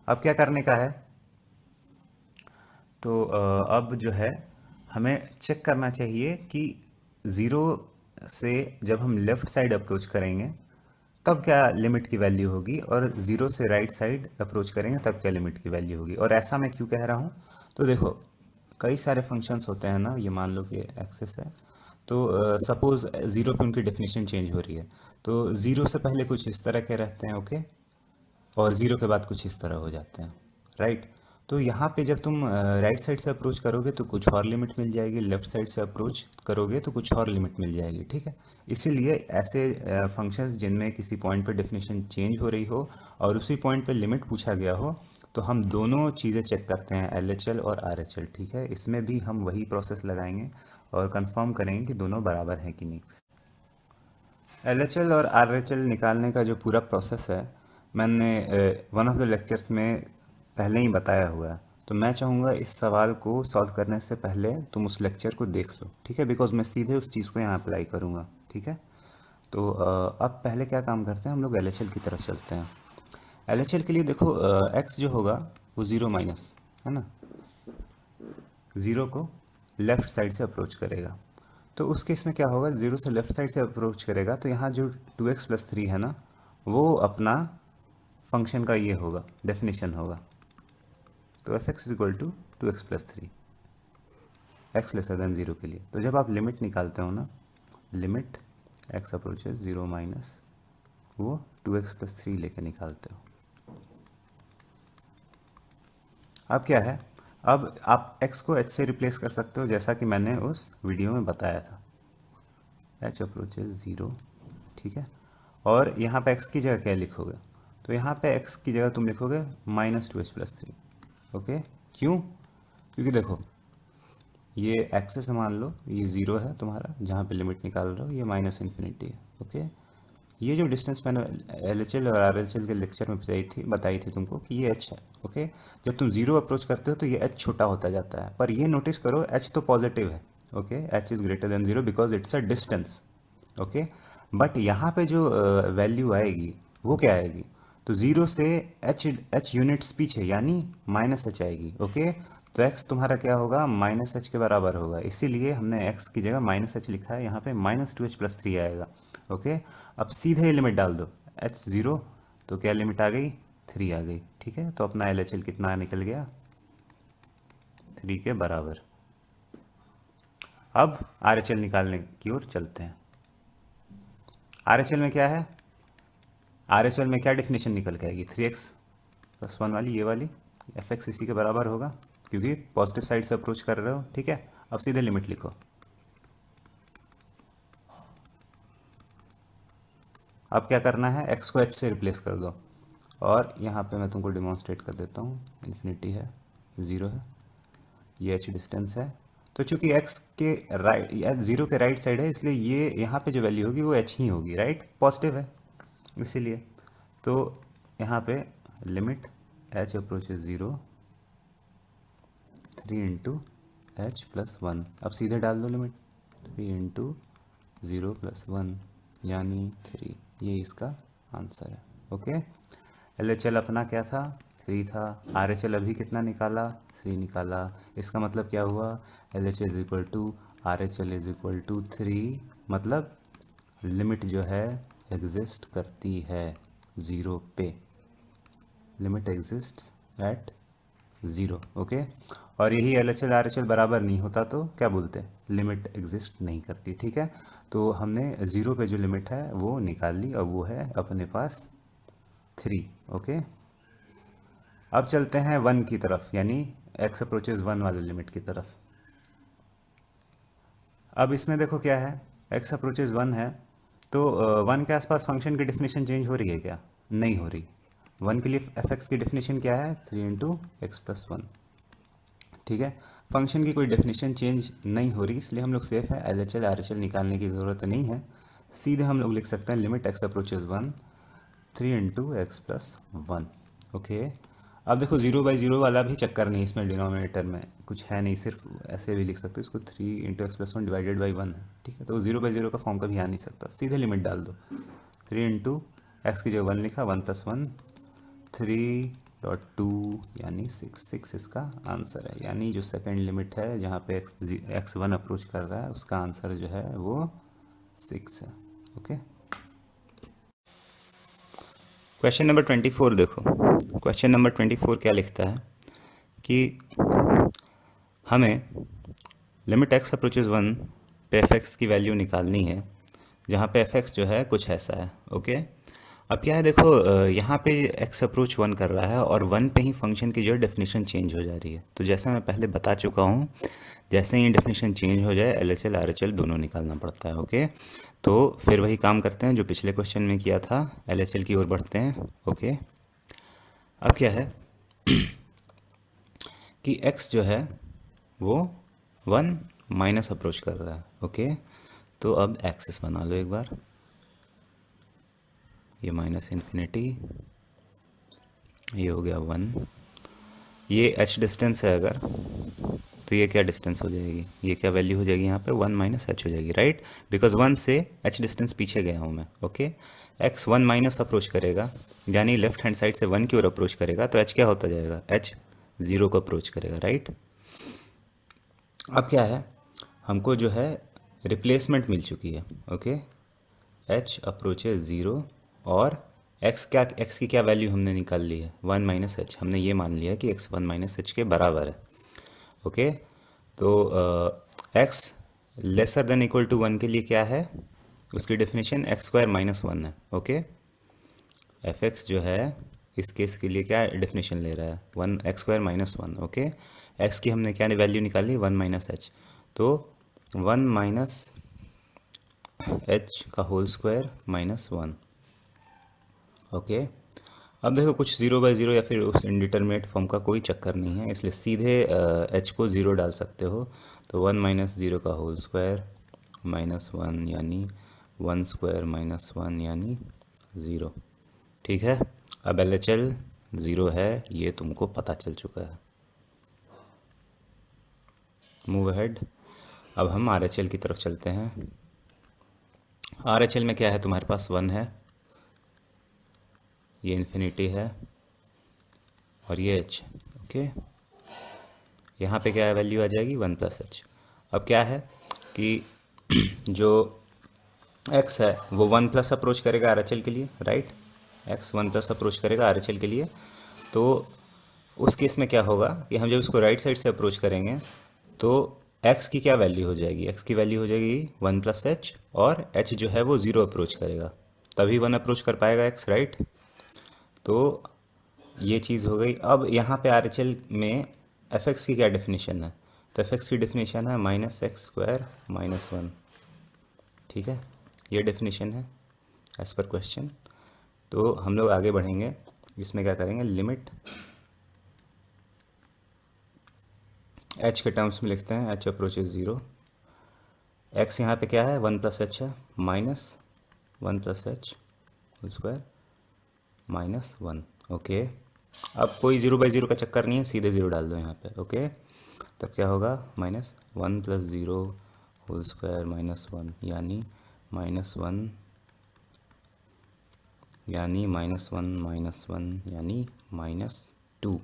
अब क्या करने का है, तो अब जो है हमें चेक करना चाहिए कि ज़ीरो से जब हम लेफ़्ट साइड अप्रोच करेंगे तब क्या लिमिट की वैल्यू होगी, और ज़ीरो से राइट साइड अप्रोच करेंगे तब क्या लिमिट की वैल्यू होगी। और ऐसा मैं क्यों कह रहा हूँ, तो देखो, कई सारे फंक्शंस होते हैं ना, ये मान लो कि एक्सेस है, तो सपोज़ ज़ीरो पे उनकी डेफिनेशन चेंज हो रही है, तो ज़ीरो से पहले कुछ इस तरह के रहते हैं, ओके, और ज़ीरो के बाद कुछ इस तरह हो जाते हैं, राइट। तो यहाँ पे जब तुम राइट साइड से अप्रोच करोगे तो कुछ और लिमिट मिल जाएगी, लेफ़्ट साइड से अप्रोच करोगे तो कुछ और लिमिट मिल जाएगी, ठीक है। इसीलिए ऐसे फंक्शंस जिनमें किसी पॉइंट पे डेफिनेशन चेंज हो रही हो और उसी पॉइंट पे लिमिट पूछा गया हो, तो हम दोनों चीज़ें चेक करते हैं, LHL और RHL, ठीक है। इसमें भी हम वही प्रोसेस लगाएंगे और कंफर्म करेंगे कि दोनों बराबर हैं कि नहीं। LHL और RHL निकालने का जो पूरा प्रोसेस है, मैंने वन ऑफ द लेक्चर्स में पहले ही बताया हुआ है, तो मैं चाहूँगा इस सवाल को सॉल्व करने से पहले तुम उस लेक्चर को देख लो, ठीक है, बिकॉज मैं सीधे उस चीज़ को यहाँ अप्लाई करूँगा, ठीक है। तो अब पहले क्या काम करते हैं, हम लोग LHL की तरफ चलते हैं। LHL के लिए देखो, x जो होगा वो ज़ीरो माइनस है ना, ज़ीरो को लेफ़्ट साइड से अप्रोच करेगा, तो उस केस में क्या होगा, ज़ीरो से लेफ़्ट साइड से अप्रोच करेगा तो यहाँ जो 2x प्लस थ्री है ना, वो अपना फंक्शन का ये होगा, डेफिनेशन होगा। तो f x is equal to 2x plus three, x lesser than zero के लिए। तो जब आप लिमिट निकालते हो ना, limit x approaches zero minus, वो 2x प्लस थ्री लेके निकालते हो। अब क्या है, अब आप x को h से रिप्लेस कर सकते हो, जैसा कि मैंने उस वीडियो में बताया था, h अप्रोचेज ज़ीरो, ठीक है। और यहाँ पे x की जगह क्या लिखोगे, तो यहाँ पे x की जगह तुम लिखोगे minus 2h plus three. Okay, क्यों, क्योंकि देखो, ये एक्सेस मान लो ये ज़ीरो है तुम्हारा, जहाँ पे लिमिट निकाल रहे हो ये माइनस इन्फिनिटी है। ओके, ये जो डिस्टेंस मैंने LHL और RHL के लेक्चर में बताई थी तुमको कि ये h है। ओके, जब तुम ज़ीरो अप्रोच करते हो तो ये h छोटा होता जाता है, पर ये नोटिस करो h तो पॉजिटिव है। Okay, h is greater than zero because it's a distance. Okay, but यहाँ पे जो वैल्यू आएगी वो क्या आएगी, तो ज़ीरो से h यूनिट्स पीछे यानी माइनस h आएगी। ओके, तो x तुम्हारा क्या होगा, माइनस h के बराबर होगा, इसीलिए हमने x की जगह माइनस h लिखा है, यहाँ पे माइनस 2h प्लस थ्री आएगा। ओके, अब सीधे लिमिट डाल दो एच 0, तो क्या लिमिट आ गई, 3 आ गई। ठीक है, तो अपना एल एच एल कितना निकल गया, 3 के बराबर। अब आर एच एल निकालने की ओर चलते हैं। आर एच एल में क्या है, आर एच एल में क्या डेफिनेशन निकल के आएगी, 3x+1 वाली, ये वाली, एफ एक्स इसी के बराबर होगा क्योंकि पॉजिटिव साइड से अप्रोच कर रहे हो। ठीक है, अब सीधे लिमिट लिखो। अब क्या करना है, x को h से रिप्लेस कर दो, और यहाँ पे मैं तुमको डिमॉन्स्ट्रेट कर देता हूँ। इन्फिनिटी है, 0 है, ये h डिस्टेंस है। तो चूंकि x के राइट या 0 के राइट साइड है, इसलिए ये यहाँ पे जो वैल्यू होगी वो h ही होगी, राइट, पॉजिटिव है इसीलिए। तो यहाँ पे limit h approaches 0, 3 into H plus 1। अब सीधे डाल दो लिमिट, 3 इंटू 0 प्लस 1 यानी 3, ये इसका आंसर है। ओके, एल एच एल अपना क्या था, 3 था। आर एच एल अभी कितना निकाला, 3 निकाला। इसका मतलब क्या हुआ, L H is equal to R H L is equal to 3, मतलब लिमिट जो है एग्जिस्ट करती है 0 पे, लिमिट एग्जिस्ट एट 0। ओके, और यही L H L R H L बराबर नहीं होता तो क्या बोलते हैं, लिमिट एग्जिस्ट नहीं करती। ठीक है, तो हमने 0 पे जो लिमिट है वो निकाल ली, और वो है अपने पास 3। ओके, अब चलते हैं 1 की तरफ, यानी x अप्रोचेज 1 वाले लिमिट की तरफ। अब इसमें देखो क्या है, x अप्रोचेज 1 है, तो 1 के आसपास फंक्शन की डिफिनेशन चेंज हो रही है क्या, नहीं हो रही। 1 के लिए एफ एक्स की डिफिनेशन क्या है, 3 इंटू एक्स प्लस 1। ठीक है, फंक्शन की कोई डेफिनेशन चेंज नहीं हो रही, इसलिए हम लोग सेफ है, L H L R H L निकालने की ज़रूरत नहीं है। सीधे हम लोग लिख सकते हैं limit x approaches 1, 3 into x plus 1। Okay, अब देखो 0/0 वाला भी चक्कर नहीं, इसमें डिनोमिनेटर में कुछ है नहीं, सिर्फ ऐसे भी लिख सकते हो इसको, 3 into x plus 1 divided by 1 है। ठीक है, तो 0/0 का फॉर्म कभी आ नहीं सकता, सीधे लिमिट डाल दो, 3 इंटू एक्स की जगह 1 लिखा, 1 प्लस 1 3.2 यानी 6 इसका आंसर है। यानी जो सेकंड लिमिट है जहाँ पे x1 अप्रोच कर रहा है, उसका आंसर जो है वो 6 है। ओके, क्वेश्चन नंबर 24 देखो। क्वेश्चन नंबर 24 क्या लिखता है कि हमें लिमिट x अप्रोचेज 1 पे एफ एक्स की वैल्यू निकालनी है, जहाँ पे एफ एक्स जो है कुछ ऐसा है। ओके, अब क्या है देखो, यहाँ पे x अप्रोच 1 कर रहा है और 1 पे ही फंक्शन की जो है डेफिनेशन चेंज हो जा रही है। तो जैसा मैं पहले बता चुका हूँ, जैसे ही डेफिनेशन चेंज हो जाए L H L R H L दोनों निकालना पड़ता है। ओके, तो फिर वही काम करते हैं जो पिछले क्वेश्चन में किया था, एल एच एल की ओर बढ़ते हैं। ओके, अब क्या है कि x जो है वो 1 माइनस अप्रोच कर रहा है। ओके, तो अब एक्सिस बना लो एक बार, ये माइनस इन्फिनिटी, ये हो गया 1, ये h डिस्टेंस है अगर, तो ये क्या डिस्टेंस हो जाएगी, ये क्या वैल्यू हो जाएगी यहाँ पे, 1 माइनस एच हो जाएगी, राइट, बिकॉज 1 से h डिस्टेंस पीछे गया हूँ मैं। ओके, x 1 माइनस अप्रोच करेगा, यानी लेफ्ट हैंड साइड से 1 की ओर अप्रोच करेगा, तो h क्या होता जाएगा, h 0 को अप्रोच करेगा, राइट। अब क्या है, हमको जो है रिप्लेसमेंट मिल चुकी है। ओके, h अप्रोचेज 0, और x की क्या वैल्यू हमने निकाल ली है, 1 माइनस एच, हमने ये मान लिया कि x 1 माइनस एच के बराबर है। ओके, तो x lesser than equal to 1 के लिए क्या है, उसकी डेफिनेशन x स्क्वायर माइनस 1 है। ओके, एफ एक्स जो है इस केस के लिए क्या डेफिनेशन ले रहा है, 1 x square minus 1। Okay, x की हमने क्या वैल्यू निकाली, 1 माइनस एच, तो 1 माइनस एच का होल स्क्वायर माइनस 1। ओके, अब देखो कुछ 0/0 या फिर उस इनडिटरमिनेट फॉर्म का कोई चक्कर नहीं है, इसलिए सीधे h को 0 डाल सकते हो। तो 1 माइनस 0 का होल स्क्वायर माइनस 1 यानी 1 स्क्वायर माइनस 1 यानी 0। ठीक है, अब एल एच एल 0 है, ये तुमको पता चल चुका है। मूव अहेड, अब हम आर एच एल की तरफ चलते हैं। आर एच एल में क्या है, तुम्हारे पास 1 है, ये इन्फिनिटी है, और ये h। ओके, यहाँ पे क्या वैल्यू आ जाएगी, 1 प्लस एच। अब क्या है कि जो एक्स है वो वन प्लस अप्रोच करेगा आर एच एल के लिए, right. X one plus approach करेगा आर एच एल के लिए। तो उस केस में क्या होगा कि हम जब इसको राइट साइड से अप्रोच करेंगे तो एक्स की क्या वैल्यू हो जाएगी, एक्स की वैल्यू हो जाएगी वन प्लस एच, और एच जो है वो ज़ीरो अप्रोच करेगा, तभी वन अप्रोच कर पाएगा एक्स, राइट। तो ये चीज़ हो गई। अब यहाँ पे आर एच एल में एफ एक्स की क्या डेफिनेशन है, तो एफ एक्स की डेफिनेशन है minus x square minus one, ठीक है। ये डेफिनेशन है एज पर क्वेश्चन। तो हम लोग आगे बढ़ेंगे, इसमें क्या करेंगे, लिमिट एच के टर्म्स में लिखते हैं, एच अप्रोचेज ज़ीरो। एक्स यहाँ पे क्या है, वन प्लस एच है, minus one plus h whole square minus one, okay. अब कोई ज़ीरो बाई ज़ीरो का चक्कर नहीं है, सीधे ज़ीरो डाल दो यहाँ पे, ओके। तब क्या होगा, minus one plus zero whole square minus one, यानी माइनस वन, यानी माइनस वन यानी minus two.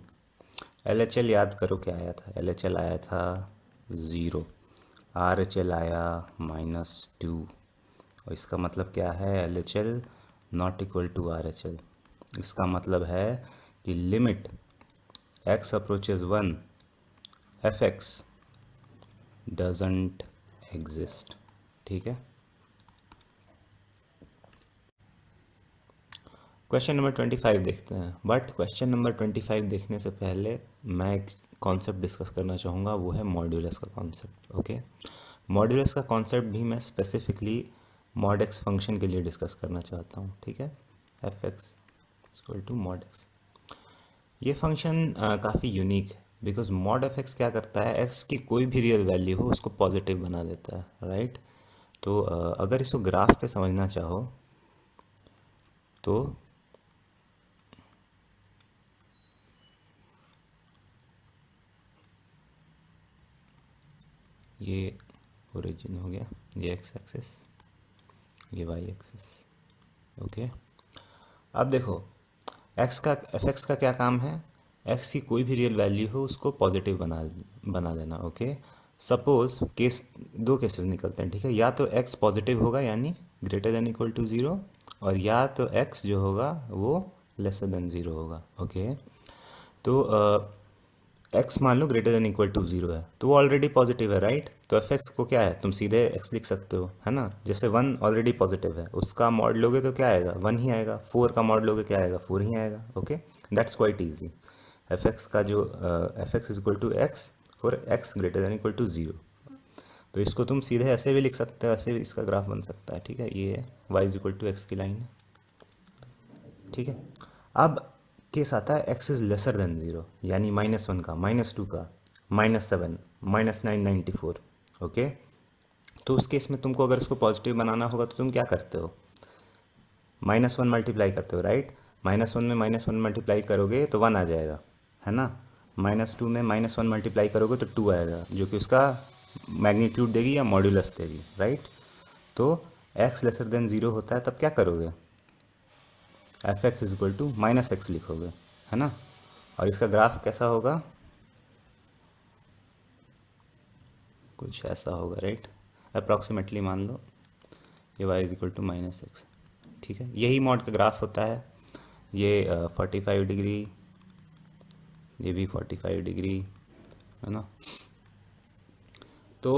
L H L याद करो क्या आया था, एल एच एल आया था ज़ीरो, आर एच एल आया माइनस टू। और इसका मतलब क्या है, L H L not equal to R H L. इसका मतलब है कि limit x approaches one f x doesn't exist, ठीक है। क्वेश्चन नंबर 25 देखते हैं, बट क्वेश्चन नंबर 25 देखने से पहले मैं एक कॉन्सेप्ट डिस्कस करना चाहूँगा, वो है मॉड्यूलस का कॉन्सेप्ट, ओके। मॉड्यूलस का कॉन्सेप्ट भी मैं स्पेसिफिकली मॉड एक्स फंक्शन के लिए डिस्कस करना चाहता हूँ, ठीक है। F x equal to mod x, ये फंक्शन काफ़ी यूनिक है, बिकॉज मॉड एफ एक्स क्या करता है, एक्स की कोई भी रियल वैल्यू हो उसको पॉजिटिव बना देता है, राइट। तो अगर इसको ग्राफ पे समझना चाहो तो ये ओरिजिन हो गया, ये एक्स एक्सिस, ये वाई एक्सिस, ओके। अब देखो एक्स का, एफ एक्स का क्या काम है, एक्स की कोई भी रियल वैल्यू हो उसको पॉजिटिव बना देना, ओके। सपोज केस, दो केसेस निकलते हैं, ठीक है। या तो एक्स पॉजिटिव होगा यानी greater than equal to zero, और या तो एक्स जो होगा वो लेसर देन ज़ीरो होगा, ओके। तो एक्स मान लो greater than equal to zero है, तो वो ऑलरेडी पॉजिटिव है, राइट। तो एफ एक्स को क्या है, तुम सीधे एक्स लिख सकते हो, है ना। जैसे वन ऑलरेडी पॉजिटिव है, उसका मॉड लोगे तो क्या आएगा, वन ही आएगा। फोर का मॉड लोगे क्या आएगा, फोर ही आएगा, okay. That's quite easy. F x का जो f x is equal to x for x greater than equal to zero. तो इसको तुम सीधे ऐसे भी लिख सकते हो, ऐसे भी इसका ग्राफ बन सकता है, ठीक है। ये y is equal to x की लाइन है, ठीक है। अब केस आता है x is lesser than zero, यानी माइनस वन का, माइनस टू का, minus seven, minus nine ninety four, okay. तो उस केस में तुमको अगर उसको पॉजिटिव बनाना होगा तो तुम क्या करते हो, माइनस वन मल्टीप्लाई करते हो, राइट। माइनस वन में माइनस वन मल्टीप्लाई करोगे तो वन आ जाएगा, है ना। माइनस टू में माइनस वन मल्टीप्लाई करोगे तो टू आएगा, जो कि उसका मैग्नीट्यूड देगी या मॉड्यूलस देगी, राइट। तो एक्स लेसर देन ज़ीरो होता है तब क्या करोगे, f x is equal to minus x लिखोगे, है ना। और इसका ग्राफ कैसा होगा, कुछ ऐसा होगा, राइट। अप्रॉक्सीमेटली मान लो ये y is equal to minus x, ठीक है। यही मॉड का ग्राफ होता है। ये 45 डिग्री, ये भी 45 डिग्री, है ना। तो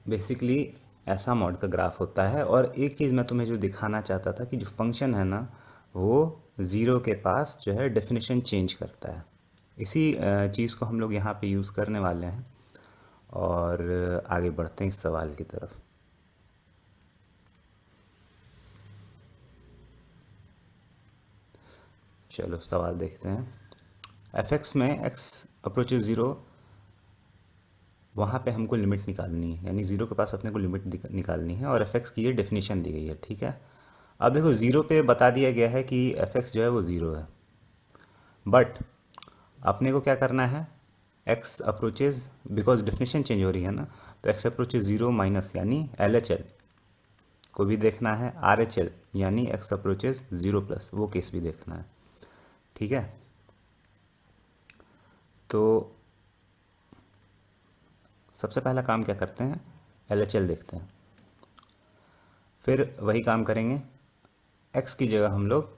बेसिकली ऐसा मॉड का ग्राफ होता है। और एक चीज़ मैं तुम्हें जो दिखाना चाहता था कि जो फंक्शन है ना, वो ज़ीरो के पास जो है डेफिनेशन चेंज करता है। इसी चीज़ को हम लोग यहाँ पे यूज़ करने वाले हैं, और आगे बढ़ते हैं इस सवाल की तरफ। चलो सवाल देखते हैं। एफ एक्स में एक्स अप्रोचेज ज़ीरो, वहाँ पे हमको लिमिट निकालनी है, यानी ज़ीरो के पास अपने को लिमिट निकालनी है, और एफ एक्स की ये डेफिनेशन दी गई है, ठीक है। अब देखो ज़ीरो पे बता दिया गया है कि एफ एक्स जो है वो ज़ीरो है, बट अपने को क्या करना है, x approaches, because definition change हो रही है ना, तो एक्स अप्रोचेज ज़ीरो माइनस यानी एल एच एल को भी देखना है, आर एच एल यानी एक्स अप्रोचेज ज़ीरो प्लस वो केस भी देखना है, ठीक है। तो सबसे पहला काम क्या करते हैं, एल एच एल देखते हैं। फिर वही काम करेंगे, x की जगह हम लोग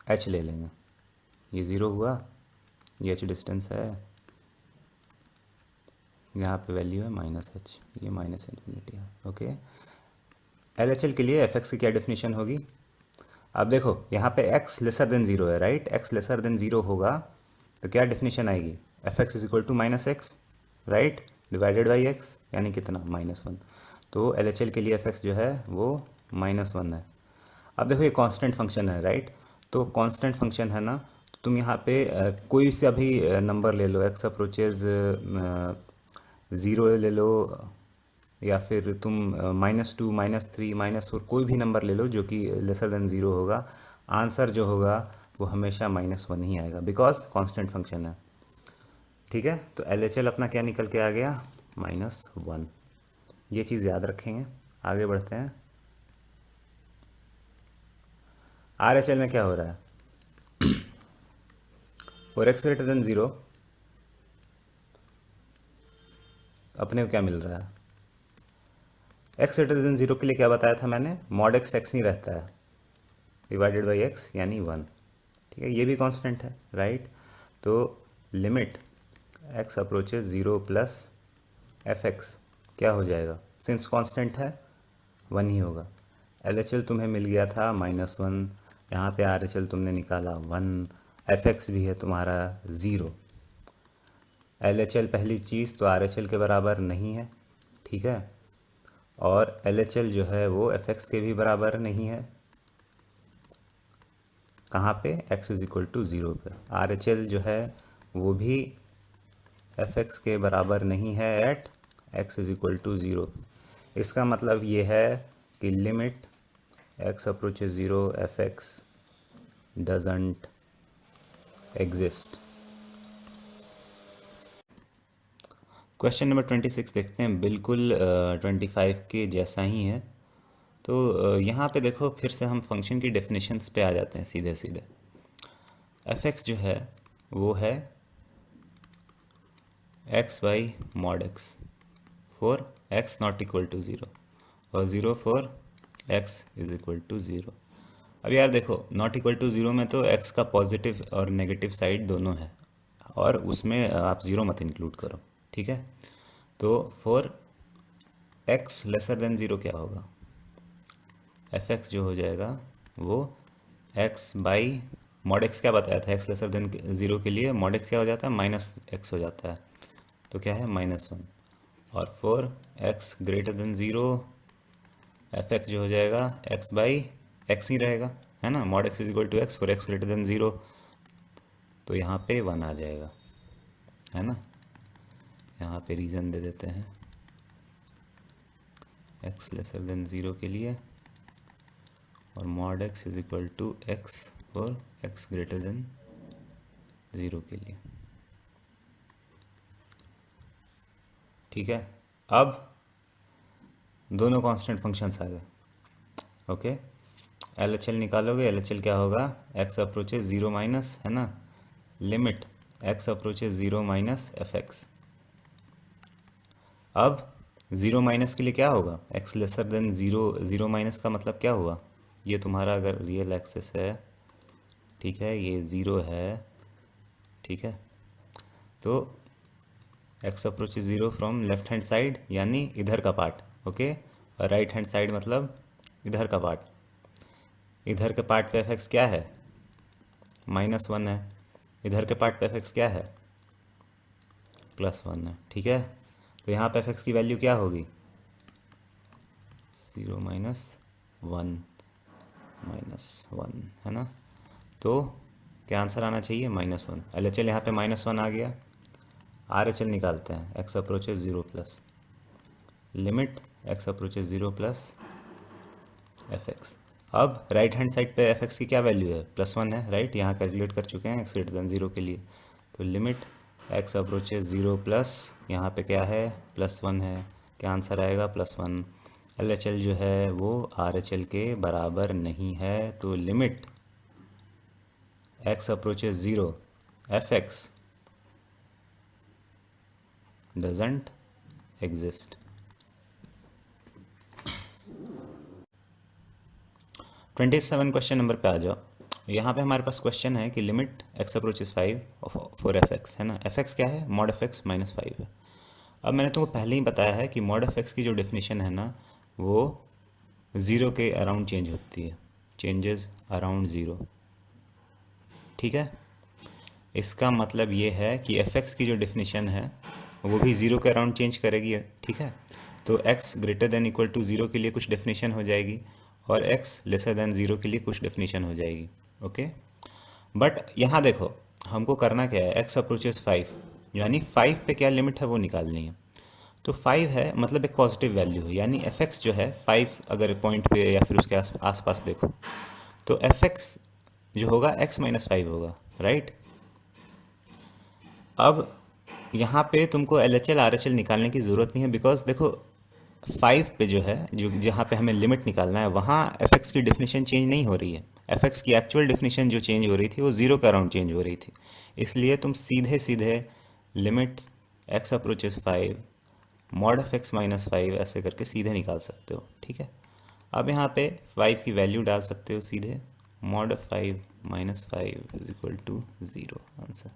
h ले लेंगे। ये ज़ीरो हुआ, ये h डिस्टेंस है, यहाँ पे वैल्यू है -h, ये -∞ है। ओके, LHL के लिए fx की क्या डेफिनेशन होगी? अब देखो यहाँ पे x लेसर देन ज़ीरो है, right? x lesser than zero होगा तो क्या डेफिनेशन आएगी? fx is equal to -x, right, divided by x, यानी कितना? -1। तो LHL के लिए fx जो है वो -1 है। अब देखो ये कांस्टेंट फंक्शन है, राइट? तो कांस्टेंट फंक्शन है ना, तो तुम यहाँ पे कोई सा भी नंबर ले लो, x अप्रोचेज ज़ीरो ले लो, या फिर तुम -2, -3, -4 कोई भी नंबर ले लो जो कि लेसर देन ज़ीरो होगा, आंसर जो होगा वो हमेशा -1 ही आएगा, बिकॉज कांस्टेंट फंक्शन है। ठीक है, तो LHL अपना क्या निकल के आ गया? -1। ये चीज़ याद रखेंगे। आगे बढ़ते हैं। RHL में क्या हो रहा है? और x ग्रेटर देन ज़ीरो अपने को क्या मिल रहा है? x ग्रेटर देन ज़ीरो के लिए क्या बताया था मैंने? मॉड x नहीं रहता है, डिवाइडेड बाई x यानी 1। ठीक है, ये भी कांस्टेंट है, राइट? तो limit x approaches zero plus fx क्या हो जाएगा? सिंस कांस्टेंट है 1 ही होगा। LHL तुम्हें मिल गया था -1, यहाँ पे RHL तुमने निकाला 1, fx भी है तुम्हारा 0। LHL पहली चीज़ तो RHL के बराबर नहीं है, ठीक है, और LHL जो है वो fx के भी बराबर नहीं है। कहाँ पे? x is equal to zero पे। RHL जो है वो भी fx के बराबर नहीं है at x is equal to zero. इसका मतलब ये है कि limit x approaches zero fx doesn't exist. Question number 26 देखते हैं, बिल्कुल 25 के जैसा ही है। तो यहाँ पे देखो फिर से हम फंक्शन की डेफिनेशंस पे आ जाते हैं सीधे सीधे। fx जो है वो है x by mod x for x not equal to zero, और zero for x is equal to zero. अब यार देखो, नॉट इक्वल टू ज़ीरो में तो x का पॉजिटिव और नेगेटिव साइड दोनों है, और उसमें आप ज़ीरो मत इंक्लूड करो, ठीक है? तो for x lesser than zero क्या होगा? fx जो हो जाएगा वो x बाई मॉड x क्या बताया था? x लेसर देन ज़ीरो के लिए मॉड x क्या हो जाता है? -x हो जाता है, तो क्या है? -1। और for x greater than zero fx जो हो जाएगा x बाई x ही रहेगा, है ना? Mod x is equal to x for x greater than zero, तो यहाँ पे 1 आ जाएगा, है ना? यहाँ पे रीज़न दे देते हैं x लेसर देन ज़ीरो के लिए, और mod x is equal to x और x ग्रेटर देन ज़ीरो के लिए। ठीक है, अब दोनों कांस्टेंट फंक्शंस आ गए। ओके, LHL निकालोगे, LHL क्या होगा? x अप्रोचेज ज़ीरो माइनस, है ना, limit x approaches zero minus fx। अब ज़ीरो माइनस के लिए क्या होगा? x lesser than zero, zero minus का मतलब क्या हुआ? ये तुम्हारा अगर रियल एक्सेस है, ठीक है, ये ज़ीरो है, ठीक है, तो x approach zero from left hand side यानी इधर का पार्ट, ओके, और राइट हैंड साइड मतलब इधर का पार्ट। इधर के पार्ट पे fx क्या है? -1 है। इधर के पार्ट पे fx क्या है? +1 है, ठीक है। तो यहाँ पे fx की वैल्यू क्या होगी? 0 -1 -1, है ना? तो क्या आंसर आना चाहिए? -1। LHL यहाँ पे -1 आ गया। RHL निकालते हैं, x approaches zero plus limit x approaches zero plus fx। अब राइट हैंड साइड पे fx की क्या वैल्यू है? +1 है, राइट? यहाँ कैलकुलेट कर चुके हैं x ग्रेटर देन ज़ीरो के लिए। तो limit x approaches zero plus यहाँ पे क्या है? +1 है। क्या आंसर आएगा? +1। LHL जो है वो RHL के बराबर नहीं है, तो limit x approaches zero fx doesn't exist. 27 question number पे आ जाओ। यहाँ पे हमारे पास क्वेश्चन है कि limit x approaches 5 for F x, है ना। एफ एक्स क्या है, मॉड एफ एक्स माइनस 5 है। अब मैंने तुमको पहले ही बताया है कि मॉड एफ एक्स की जो डेफिनेशन है ना, वो ज़ीरो के अराउंड चेंज होती है, चेंजेस अराउंड ज़ीरो, ठीक है। इसका मतलब ये है कि एफ एक्स की जो डेफिनेशन है वो भी ज़ीरो के अराउंड चेंज करेगी, ठीक है। तो x greater than equal to zero के लिए कुछ डेफिनेशन हो जाएगी और एक्स लेसर देन ज़ीरो के लिए कुछ डेफिनेशन हो जाएगी, ओके। बट यहाँ देखो, हमको करना क्या है, एक्स अप्रोचेस 5, यानी 5 पे क्या लिमिट है वो निकालनी है। तो 5 है मतलब एक पॉजिटिव वैल्यू है, यानी एफ एक्स जो है 5 अगर पॉइंट पे या फिर उसके आसपास देखो तो एफ एक्स जो होगा एक्स माइनस 5 होगा, राइट। अब यहाँ पे तुमको L H L R H L निकालने की ज़रूरत नहीं है, बिकॉज देखो 5 पे जो है, जो जहाँ पे हमें लिमिट निकालना है, वहाँ एफ एक्स की डेफिनेशन चेंज नहीं हो रही है। एफ एक्स की एक्चुअल डेफिनेशन जो चेंज हो रही थी वो ज़ीरो के अराउंड चेंज हो रही थी। इसलिए तुम सीधे सीधे limit x approaches 5 mod f x minus 5 ऐसे करके सीधे निकाल सकते हो, ठीक है। अब यहाँ पे 5 की वैल्यू डाल सकते हो सीधे, mod 5 minus 5 is equal to zero, answer.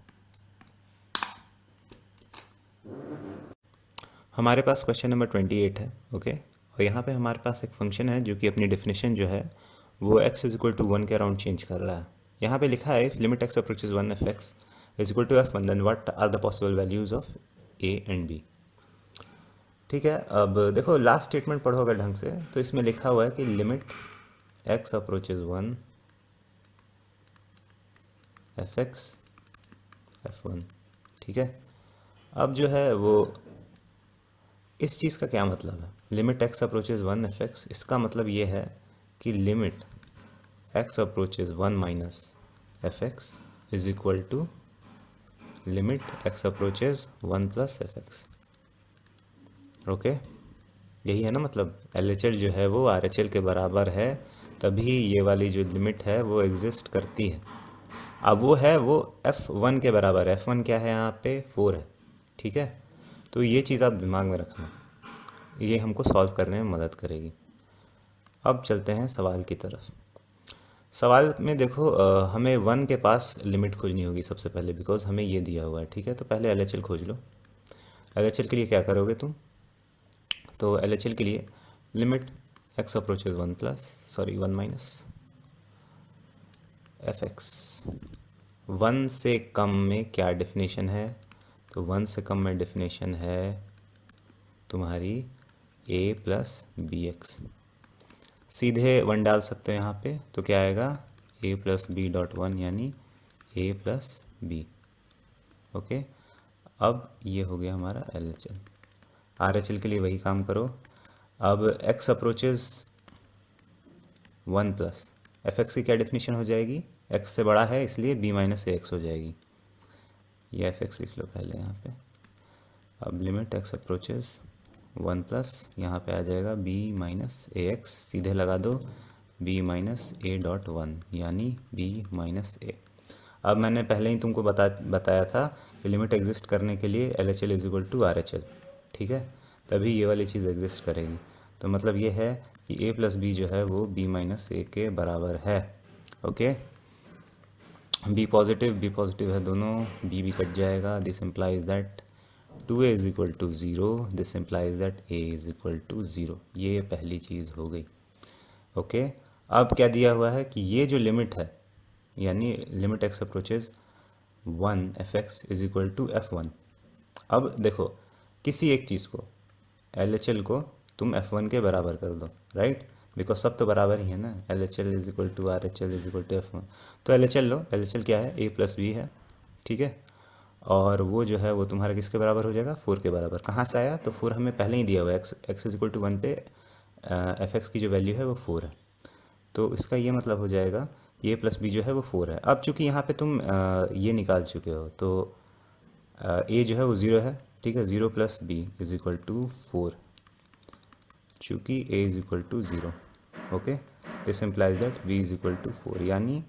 हमारे पास क्वेश्चन नंबर 28 है, ओके। और यहाँ पे हमारे पास एक फंक्शन है जो कि अपनी डेफिनेशन जो है वो x इज इक्वल टू 1 के अराउंड चेंज कर रहा है। यहाँ पे लिखा है if limit x approaches 1 f x is equal to f one then what are the possible values of a and b, ठीक है। अब देखो लास्ट स्टेटमेंट पढ़ो अगर ढंग से, तो इसमें लिखा हुआ है कि limit x approaches 1 f x F one, ठीक है। अब जो है वो इस चीज़ का क्या मतलब है, limit x approaches 1 f x, इसका मतलब ये है कि limit x approaches 1 minus f x is equal to limit x approaches 1 plus f x, okay. यही है ना, मतलब एल एच एल जो है वो आर एच एल के बराबर है, तभी ये वाली जो लिमिट है वो एग्जिस्ट करती है। अब वो है वो F1 के बराबर है। F1 क्या है यहाँ पे, 4 है, ठीक है। तो ये चीज़ आप दिमाग में रखना, ये हमको सॉल्व करने में मदद करेगी। अब चलते हैं सवाल की तरफ। सवाल में देखो हमें 1 के पास लिमिट खोजनी होगी सबसे पहले, बिकॉज हमें ये दिया हुआ है, ठीक है। तो पहले एल एच एल खोज लो। एल एच एल के लिए क्या करोगे तुम, तो एल एच एल के लिए limit x approaches 1 plus sorry 1 minus f x, 1 से कम में क्या डेफिनेशन है, तो 1 से कम में डेफिनेशन है तुम्हारी a प्लस बी एक्स। सीधे 1 डाल सकते हो यहाँ पे, तो क्या आएगा a प्लस बी डॉट 1 यानी a प्लस बी, ओके। अब ये हो गया हमारा L H L. Are H L के लिए वही काम करो। अब x approaches 1 plus f x की क्या डेफिनेशन हो जाएगी, x से बड़ा है इसलिए b माइनस ए एक्स हो जाएगी। ये एफ एक्स लिख लो पहले यहाँ पे। अब लिमिट x अप्रोचेज 1 प्लस यहाँ पे आ जाएगा b माइनस ए एक्स, सीधे लगा दो b माइनस ए डॉट 1 यानी b माइनस ए। अब मैंने पहले ही तुमको बताया था कि लिमिट एग्जिस्ट करने के लिए L H L is equal to R H L, ठीक है, तभी ये वाली चीज़ एग्जिस्ट करेगी। तो मतलब ये है कि a प्लस बी जो है वो b माइनस ए के बराबर है, ओके। बी पॉजिटिव है दोनों, b कट जाएगा, this implies that 2a is equal to zero, this implies that a is equal to zero. ये पहली चीज़ हो गई, ओके। अब क्या दिया हुआ है कि ये जो लिमिट है, यानी limit x approaches 1 f x is equal to f one. अब देखो किसी एक चीज़ को, एल एच एल को तुम एफ वन के बराबर कर दो, राइट, बिकॉज सब तो बराबर ही है ना, L H L is equal to R H L is equal to f one. तो एल एच एल लो, एल एच एल क्या है, ए प्लस बी है, ठीक है। और वो जो है वो तुम्हारा किसके बराबर हो जाएगा, 4 के बराबर। कहाँ से आया, तो 4 हमें पहले ही दिया हुआ है, एक्स इज इक्वल टू 1 पे एफ एक्स की जो वैल्यू है वो 4 है। तो इसका ये मतलब हो जाएगा ए प्लस बी जो है वो 4 है। अब चूंकि यहाँ पे तुम ये निकाल चुके हो, तो ए जो है वो 0 है, ठीक है। 0 plus B is equal to 4, चूँकि A is equal to 0, okay. This implies that B is equal to 4, यानी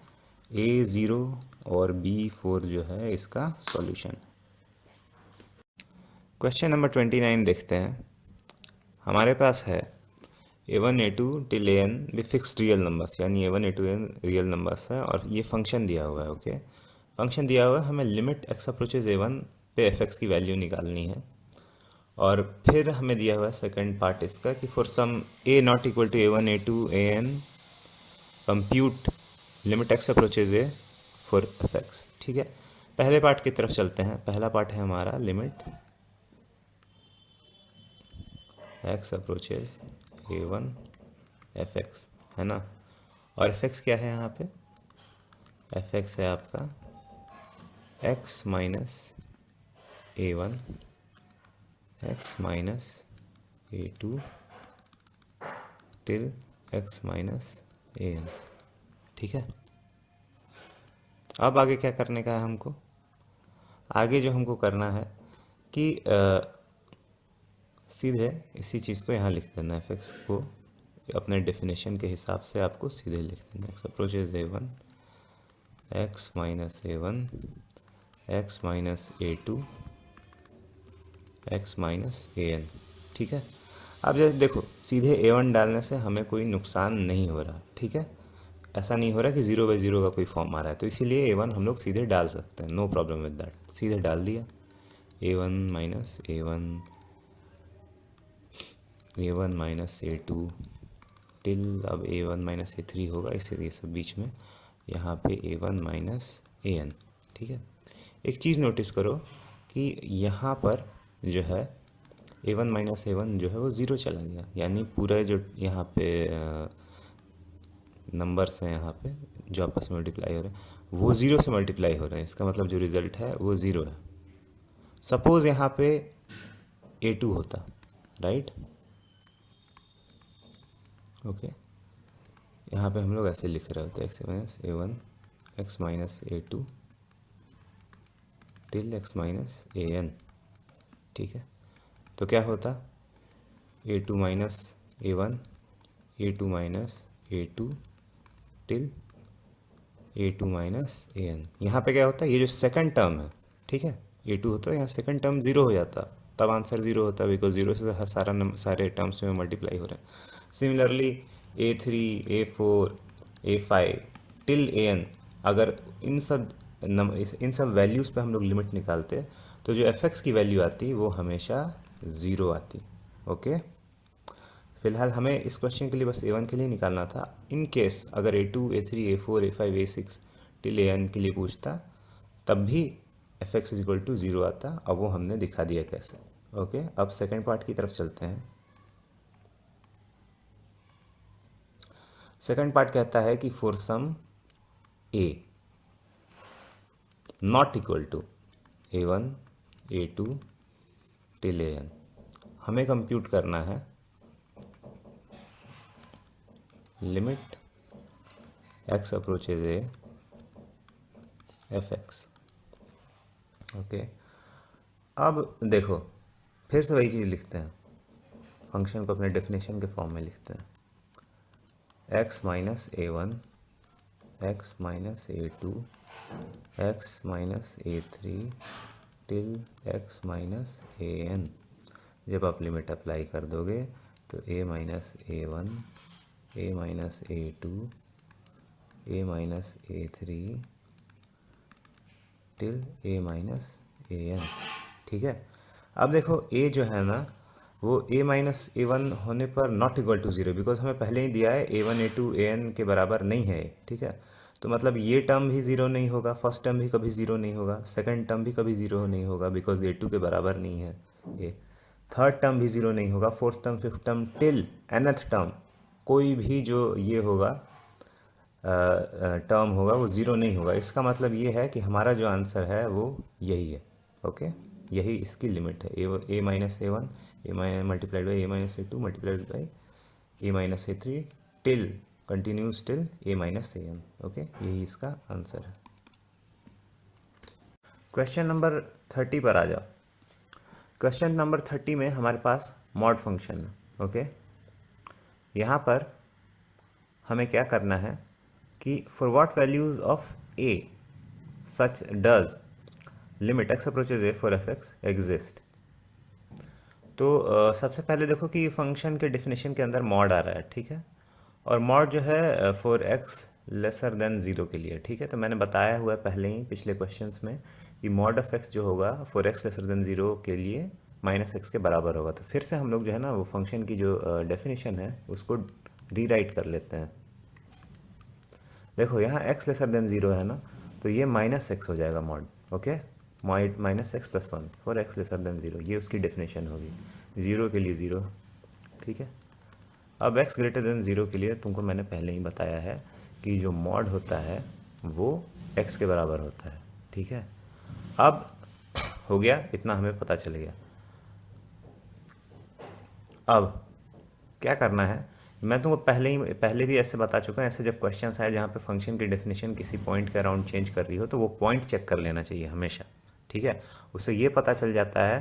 ए 0 और बी 4 जो है इसका सॉल्यूशन। क्वेश्चन नंबर 29 देखते हैं। हमारे पास है a1 a2 टिल an भी फिक्स्ड रियल नंबर्स, यानी a1 a2 an real numbers है और ये फंक्शन दिया हुआ है। ओके, फंक्शन दिया हुआ है, हमें लिमिट x अप्रोचेज a1 पे fx की वैल्यू निकालनी है। और फिर हमें दिया हुआ है सेकंड पार्ट इसका कि for some a not equal to a1 a2 an compute limit x approaches a for fx। ठीक है, पहले पार्ट की तरफ चलते हैं। पहला पार्ट है हमारा limit x approaches a1 fx, है ना। और fx क्या है यहाँ पे? fx है आपका x minus a1 x minus a2 till x minus an। ठीक है, अब आगे क्या करने का है हमको? आगे जो हमको करना है कि सीधे इसी चीज़ को यहाँ लिख देना है, fx को अपने डेफिनेशन के हिसाब से आपको सीधे लिख देना। x approaches a1 x minus a1 x minus a2 x minus an। ठीक है, अब जैसे देखो सीधे a1 डालने से हमें कोई नुकसान नहीं हो रहा। ठीक है, ऐसा नहीं हो रहा कि 0/0 का कोई फॉर्म आ रहा है, तो इसीलिए a1 हम लोग सीधे डाल सकते हैं, नो प्रॉब्लम विद दैट। सीधे डाल दिया a1 minus a1 minus a2 till, अब a1 माइनस a3 होगा, इसीलिए सब बीच में यहाँ पे a1 माइनस an। ठीक है, एक चीज़ नोटिस करो कि यहाँ पर जो है a1 माइनस a1 जो है वो ज़ीरो चला गया, यानी पूरा जो यहाँ पे नंबर्स हैं यहाँ पे जो आपस में मल्टीप्लाई हो रहे हैं वो ज़ीरो से मल्टीप्लाई हो रहे हैं। इसका मतलब जो रिज़ल्ट है वो ज़ीरो है। सपोज़ यहाँ पे a2 होता, राइट। ओके, यहाँ पे हम लोग ऐसे लिख रहे होते x minus a1 x minus a2 till x minus an। ठीक है, तो क्या होता? a2 minus a1 a2 minus a2 till a2 minus an। यहाँ पे क्या होता है? ये जो सेकंड टर्म है, ठीक है, a2 होता है, यहाँ सेकंड टर्म ज़ीरो हो जाता, तब आंसर ज़ीरो होता, बिकॉज ज़ीरो से हर सारे टर्म्स में मल्टीप्लाई हो रहे हैं। Similarly a3 a4 a5 till an, अगर इन सब वैल्यूज़ पे हम लोग लिमिट निकालते तो जो fx की वैल्यू आती वो हमेशा ज़ीरो आती। ओके, फिलहाल हमें इस क्वेश्चन के लिए बस a1 के लिए निकालना था। इन केस अगर a2 a3 a4 a5 a6 till an के लिए पूछता तब भी fx is equal to zero आता। अब वो हमने दिखा दिया कैसे। ओके, अब सेकंड पार्ट की तरफ चलते हैं। सेकंड पार्ट कहता है कि for some a not equal to a1 a2 till an, हमें कंप्यूट करना है limit x approaches a fx। Okay, अब देखो फिर से वही चीज़ लिखते हैं, फंक्शन को अपने डेफिनेशन के फॉर्म में लिखते हैं। x minus a1 x minus a2 x minus a3 till x minus an। जब आप लिमिट अप्लाई कर दोगे तो a minus a1 a minus a2 a minus a3 till a minus an। ठीक है, अब देखो a जो है ना वो a माइनस a1 होने पर not equal to zero, because हमें पहले ही दिया है a1 a2 an के बराबर नहीं है। ठीक है, तो मतलब ये टर्म भी ज़ीरो नहीं होगा, फर्स्ट टर्म भी कभी ज़ीरो नहीं होगा, सेकंड टर्म भी कभी ज़ीरो नहीं होगा बिकॉज a2 के बराबर नहीं है ये, थर्ड टर्म भी ज़ीरो नहीं होगा, fourth term fifth term till nth term कोई भी जो ये होगा टर्म होगा वो ज़ीरो नहीं होगा। इसका मतलब ये है कि हमारा जो आंसर है वो यही है। ओके, यही इसकी लिमिट है, A minus a1 A minus multiplied by A minus a2 multiplied by A minus a3 till continues till A minus an। Okay, यही इसका आंसर है। क्वेश्चन नंबर 30 पर आ जाओ। क्वेश्चन नंबर 30 में हमारे पास मॉड फंक्शन है। ओके, यहाँ पर हमें क्या करना है कि for what values of a such does limit x approaches a for fx exist. तो सबसे पहले देखो कि फंक्शन के डेफिनेशन के अंदर मॉड आ रहा है, ठीक है। और मॉड जो है for x lesser than zero के लिए, ठीक है। तो मैंने बताया हुआ है पहले ही पिछले क्वेश्चंस में कि मॉड ऑफ एक्स जो होगा for x lesser than zero के लिए माइनस एक्स के बराबर होगा। तो फिर से हम लोग जो है ना वो फंक्शन की जो डेफिनेशन है उसको रीराइट कर लेते हैं। देखो यहाँ x लेसर देन ज़ीरो है ना, तो ये माइनस एक्स हो जाएगा mod, okay. Minus x plus one for x lesser than zero, ये उसकी डेफिनेशन होगी। ज़ीरो के लिए ज़ीरो, ठीक है। अब x ग्रेटर देन ज़ीरो के लिए तुमको मैंने पहले ही बताया है कि जो मॉड होता है वो x के बराबर होता है, ठीक है। अब हो गया, इतना हमें पता चल गया। अब क्या करना है, मैं तुमको पहले भी ऐसे बता चुका हूँ। ऐसे जब क्वेश्चंस आए जहाँ पे फंक्शन की डेफिनेशन किसी पॉइंट के अराउंड चेंज कर रही हो तो वो पॉइंट चेक कर लेना चाहिए हमेशा, ठीक है। उससे ये पता चल जाता है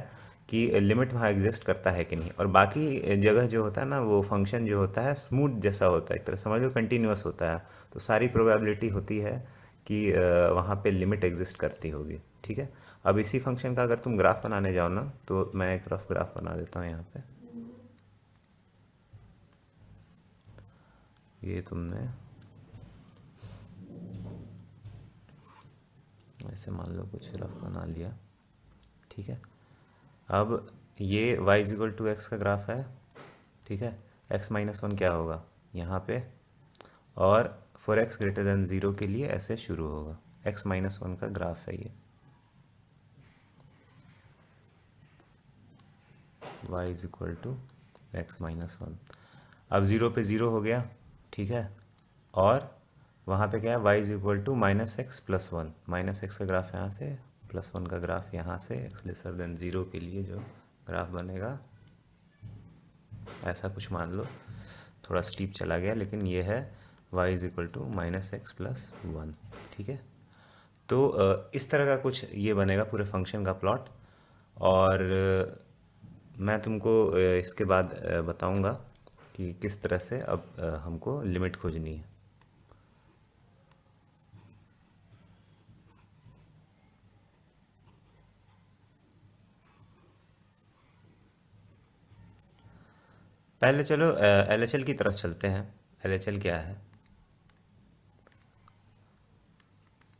कि लिमिट वहाँ एग्जिस्ट करता है कि नहीं। और बाकी जगह जो होता है ना वो फंक्शन जो होता है स्मूथ जैसा होता है, एक तरह समझ लो कंटिन्यूस होता है। तो सारी प्रोबेबिलिटी होती है कि वहाँ पे लिमिट एग्जिस्ट करती होगी, ठीक है। अब इसी फंक्शन का अगर तुम ग्राफ बनाने जाओ ना, तो मैं एक रफ ग्राफ बना देता हूँ यहाँ पे। ये तुमने ऐसे मान लो कुछ रफ बना लिया, ठीक है। अब ये y is equal to x का ग्राफ है, ठीक है। x माइनस वन क्या होगा यहाँ पे, और for x greater than zero के लिए ऐसे शुरू होगा। x माइनस वन का ग्राफ है ये, y is equal to x minus one. अब ज़ीरो पे ज़ीरो हो गया, ठीक है। और वहाँ पे क्या है, y is equal to minus x plus one. Minus x का ग्राफ यहाँ से, प्लस वन का ग्राफ यहाँ से, एक्स लेसर देन ज़ीरो के लिए जो ग्राफ बनेगा ऐसा कुछ मान लो। थोड़ा स्टीप चला गया, लेकिन ये है y is equal to minus x plus one, ठीक है। तो इस तरह का कुछ ये बनेगा पूरे फंक्शन का प्लॉट। और मैं तुमको इसके बाद बताऊंगा कि किस तरह से अब हमको लिमिट खोजनी है। पहले चलो LHL की तरफ चलते हैं। LHL क्या है,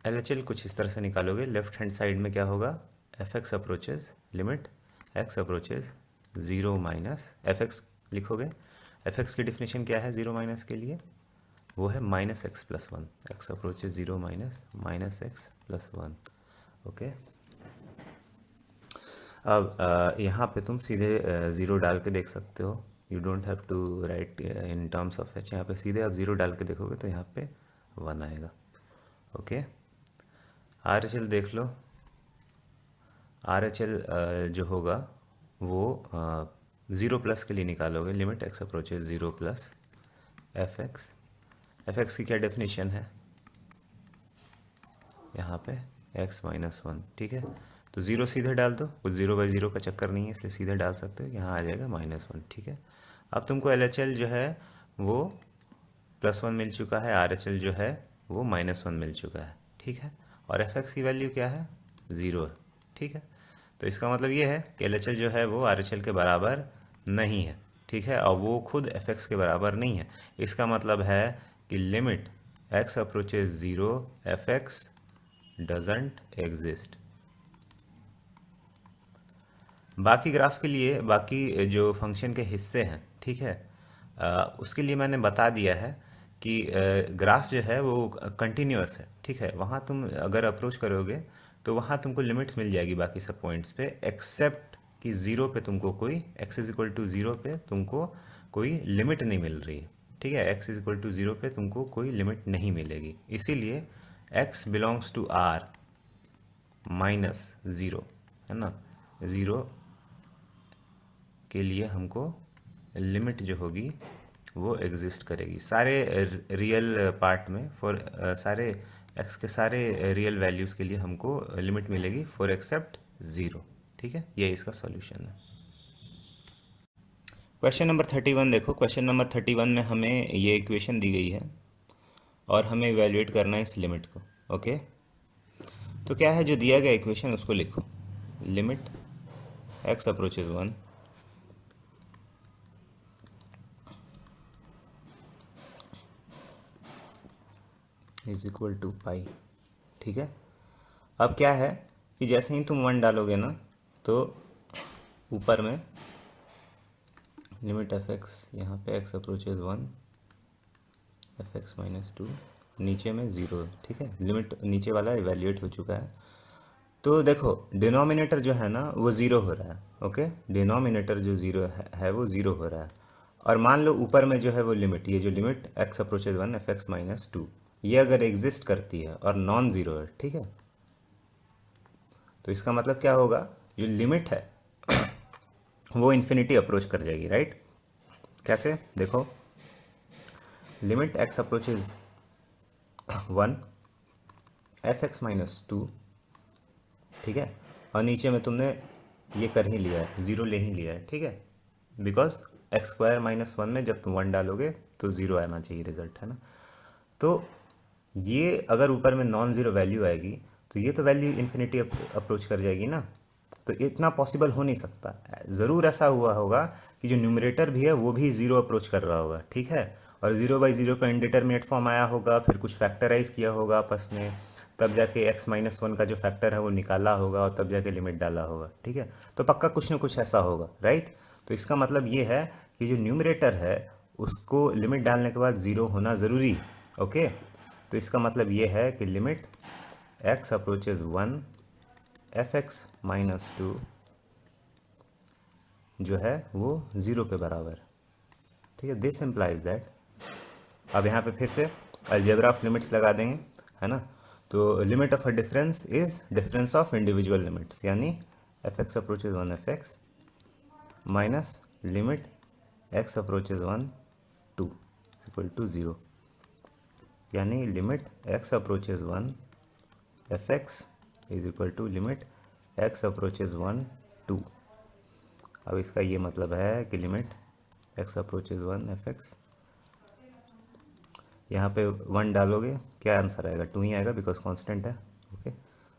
LHL कुछ इस तरह से निकालोगे। लेफ्ट हैंड साइड में क्या होगा, F x approaches limit x approaches zero minus f x लिखोगे। एफ एक्स की डिफिनेशन क्या है ज़ीरो माइनस के लिए, वो है minus x plus one. X approaches zero minus x plus one, okay. अब यहाँ पे तुम सीधे ज़ीरो डाल के देख सकते हो। You don't have to write in terms of h. यहाँ पे सीधे आप ज़ीरो डाल के देखोगे तो यहाँ पे वन आएगा, ओके। आर एच एल देख लो। आर एच एल जो होगा वो ज़ीरो प्लस के लिए निकालोगे। Limit x approaches zero plus f x की क्या डेफिनेशन है यहाँ पे, एक्स माइनस वन, ठीक है। तो ज़ीरो सीधे डाल दो, कुछ ज़ीरो बाई ज़ीरो का चक्कर नहीं है इसलिए सीधे डाल सकते हो। यहाँ आ जाएगा माइनस वन, ठीक है। अब तुमको एल एच एल जो है वो प्लस वन मिल चुका है, आर एच एल जो है वो माइनस वन मिल चुका है, ठीक है। और एफ एक्स की वैल्यू क्या है, ज़ीरो है, ठीक है। तो इसका मतलब ये है कि एल एच एल जो है वो आर एच एल के बराबर नहीं है, ठीक है। और वो खुद एफ एक्स के बराबर नहीं है। इसका मतलब है कि limit x approaches zero F x doesn't exist. बाकी ग्राफ के लिए, बाकी जो फंक्शन के हिस्से हैं, ठीक है, उसके लिए मैंने बता दिया है कि ग्राफ जो है वो कंटिन्यूअस है, ठीक है। वहाँ तुम अगर अप्रोच करोगे तो वहाँ तुमको लिमिट्स मिल जाएगी बाकी सब पॉइंट्स पे, एक्सेप्ट कि ज़ीरो पे तुमको कोई, x is equal to zero पे तुमको कोई लिमिट नहीं मिल रही है, ठीक है। X is equal to zero पे तुमको कोई लिमिट नहीं मिलेगी। इसीलिए x belongs to R minus zero, है ना। ज़ीरो के लिए हमको लिमिट जो होगी वो एग्जिस्ट करेगी सारे रियल पार्ट में। फॉर सारे एक्स के सारे रियल वैल्यूज़ के लिए हमको लिमिट मिलेगी फॉर एक्सेप्ट ज़ीरो, ठीक है। ये इसका सॉल्यूशन है। क्वेश्चन नंबर 31 देखो। क्वेश्चन नंबर 31 में हमें ये इक्वेशन दी गई है और हमें इवेल्युएट करना है इस लिमिट को, ओके। तो क्या है जो दिया गया इक्वेशन उसको लिखो। Limit x approaches one is equal to pi. ठीक है, अब क्या है कि जैसे ही तुम 1 डालोगे ना तो ऊपर में लिमिट एफ एक्स, यहाँ पे x approaches 1 f x minus 2, नीचे में 0। ठीक है, लिमिट नीचे वाला इवेल्यूएट हो चुका है। तो देखो डिनोमिनेटर जो है ना वो ज़ीरो हो रहा है। ओके, डिनोमिनेटर जो ज़ीरो है वो ज़ीरो हो रहा है। और मान लो ऊपर में जो है वो लिमिट, ये जो limit x approaches 1 f x minus 2, ये अगर एग्जिस्ट करती है और नॉन ज़ीरो है, ठीक है, तो इसका मतलब क्या होगा, जो लिमिट है वो इन्फिनिटी अप्रोच कर जाएगी। राइट, कैसे देखो, limit x approaches 1 f x minus 2, ठीक है, और नीचे में तुमने ये कर ही लिया है, ज़ीरो ले ही लिया है। ठीक है, बिकॉज एक्स स्क्वायर माइनस 1 में जब तुम 1 डालोगे तो ज़ीरो आना चाहिए रिजल्ट, है ना। तो ये अगर ऊपर में नॉन ज़ीरो वैल्यू आएगी तो ये तो वैल्यू इन्फिनिटी अप्रोच कर जाएगी ना। तो इतना पॉसिबल हो नहीं सकता। ज़रूर ऐसा हुआ होगा कि जो न्यूमरेटर भी है वो भी ज़ीरो अप्रोच कर रहा होगा। ठीक है, और 0/0 का इंडिटरमिनेट फॉर्म आया होगा, फिर कुछ फैक्टराइज किया होगा आपस में, तब जाके x-1 का जो फैक्टर है वो निकाला होगा और तब जाके लिमिट डाला होगा। ठीक है, तो पक्का कुछ ना कुछ ऐसा होगा। राइट, तो इसका मतलब ये है कि जो न्यूमरेटर है उसको लिमिट डालने के बाद ज़ीरो होना ज़रूरी है। ओके, तो इसका मतलब ये है कि limit x approaches 1 f x minus 2 जो है वो ज़ीरो के बराबर है। ठीक है, दिस इम्प्लाइज दैट, अब यहाँ पे फिर से अलजेब्रा ऑफ लिमिट्स लगा देंगे, है ना। तो limit of a difference is difference of individual limits, यानी f x approaches 1 f x minus limit x approaches 1 2 equal to 0, यानी limit x approaches 1 f x is equal to limit x approaches 1 2। अब इसका ये मतलब है कि limit x approaches 1 f x, यहाँ पे 1 डालोगे क्या आंसर आएगा, 2 ही आएगा बिकॉज कांस्टेंट है। ओके,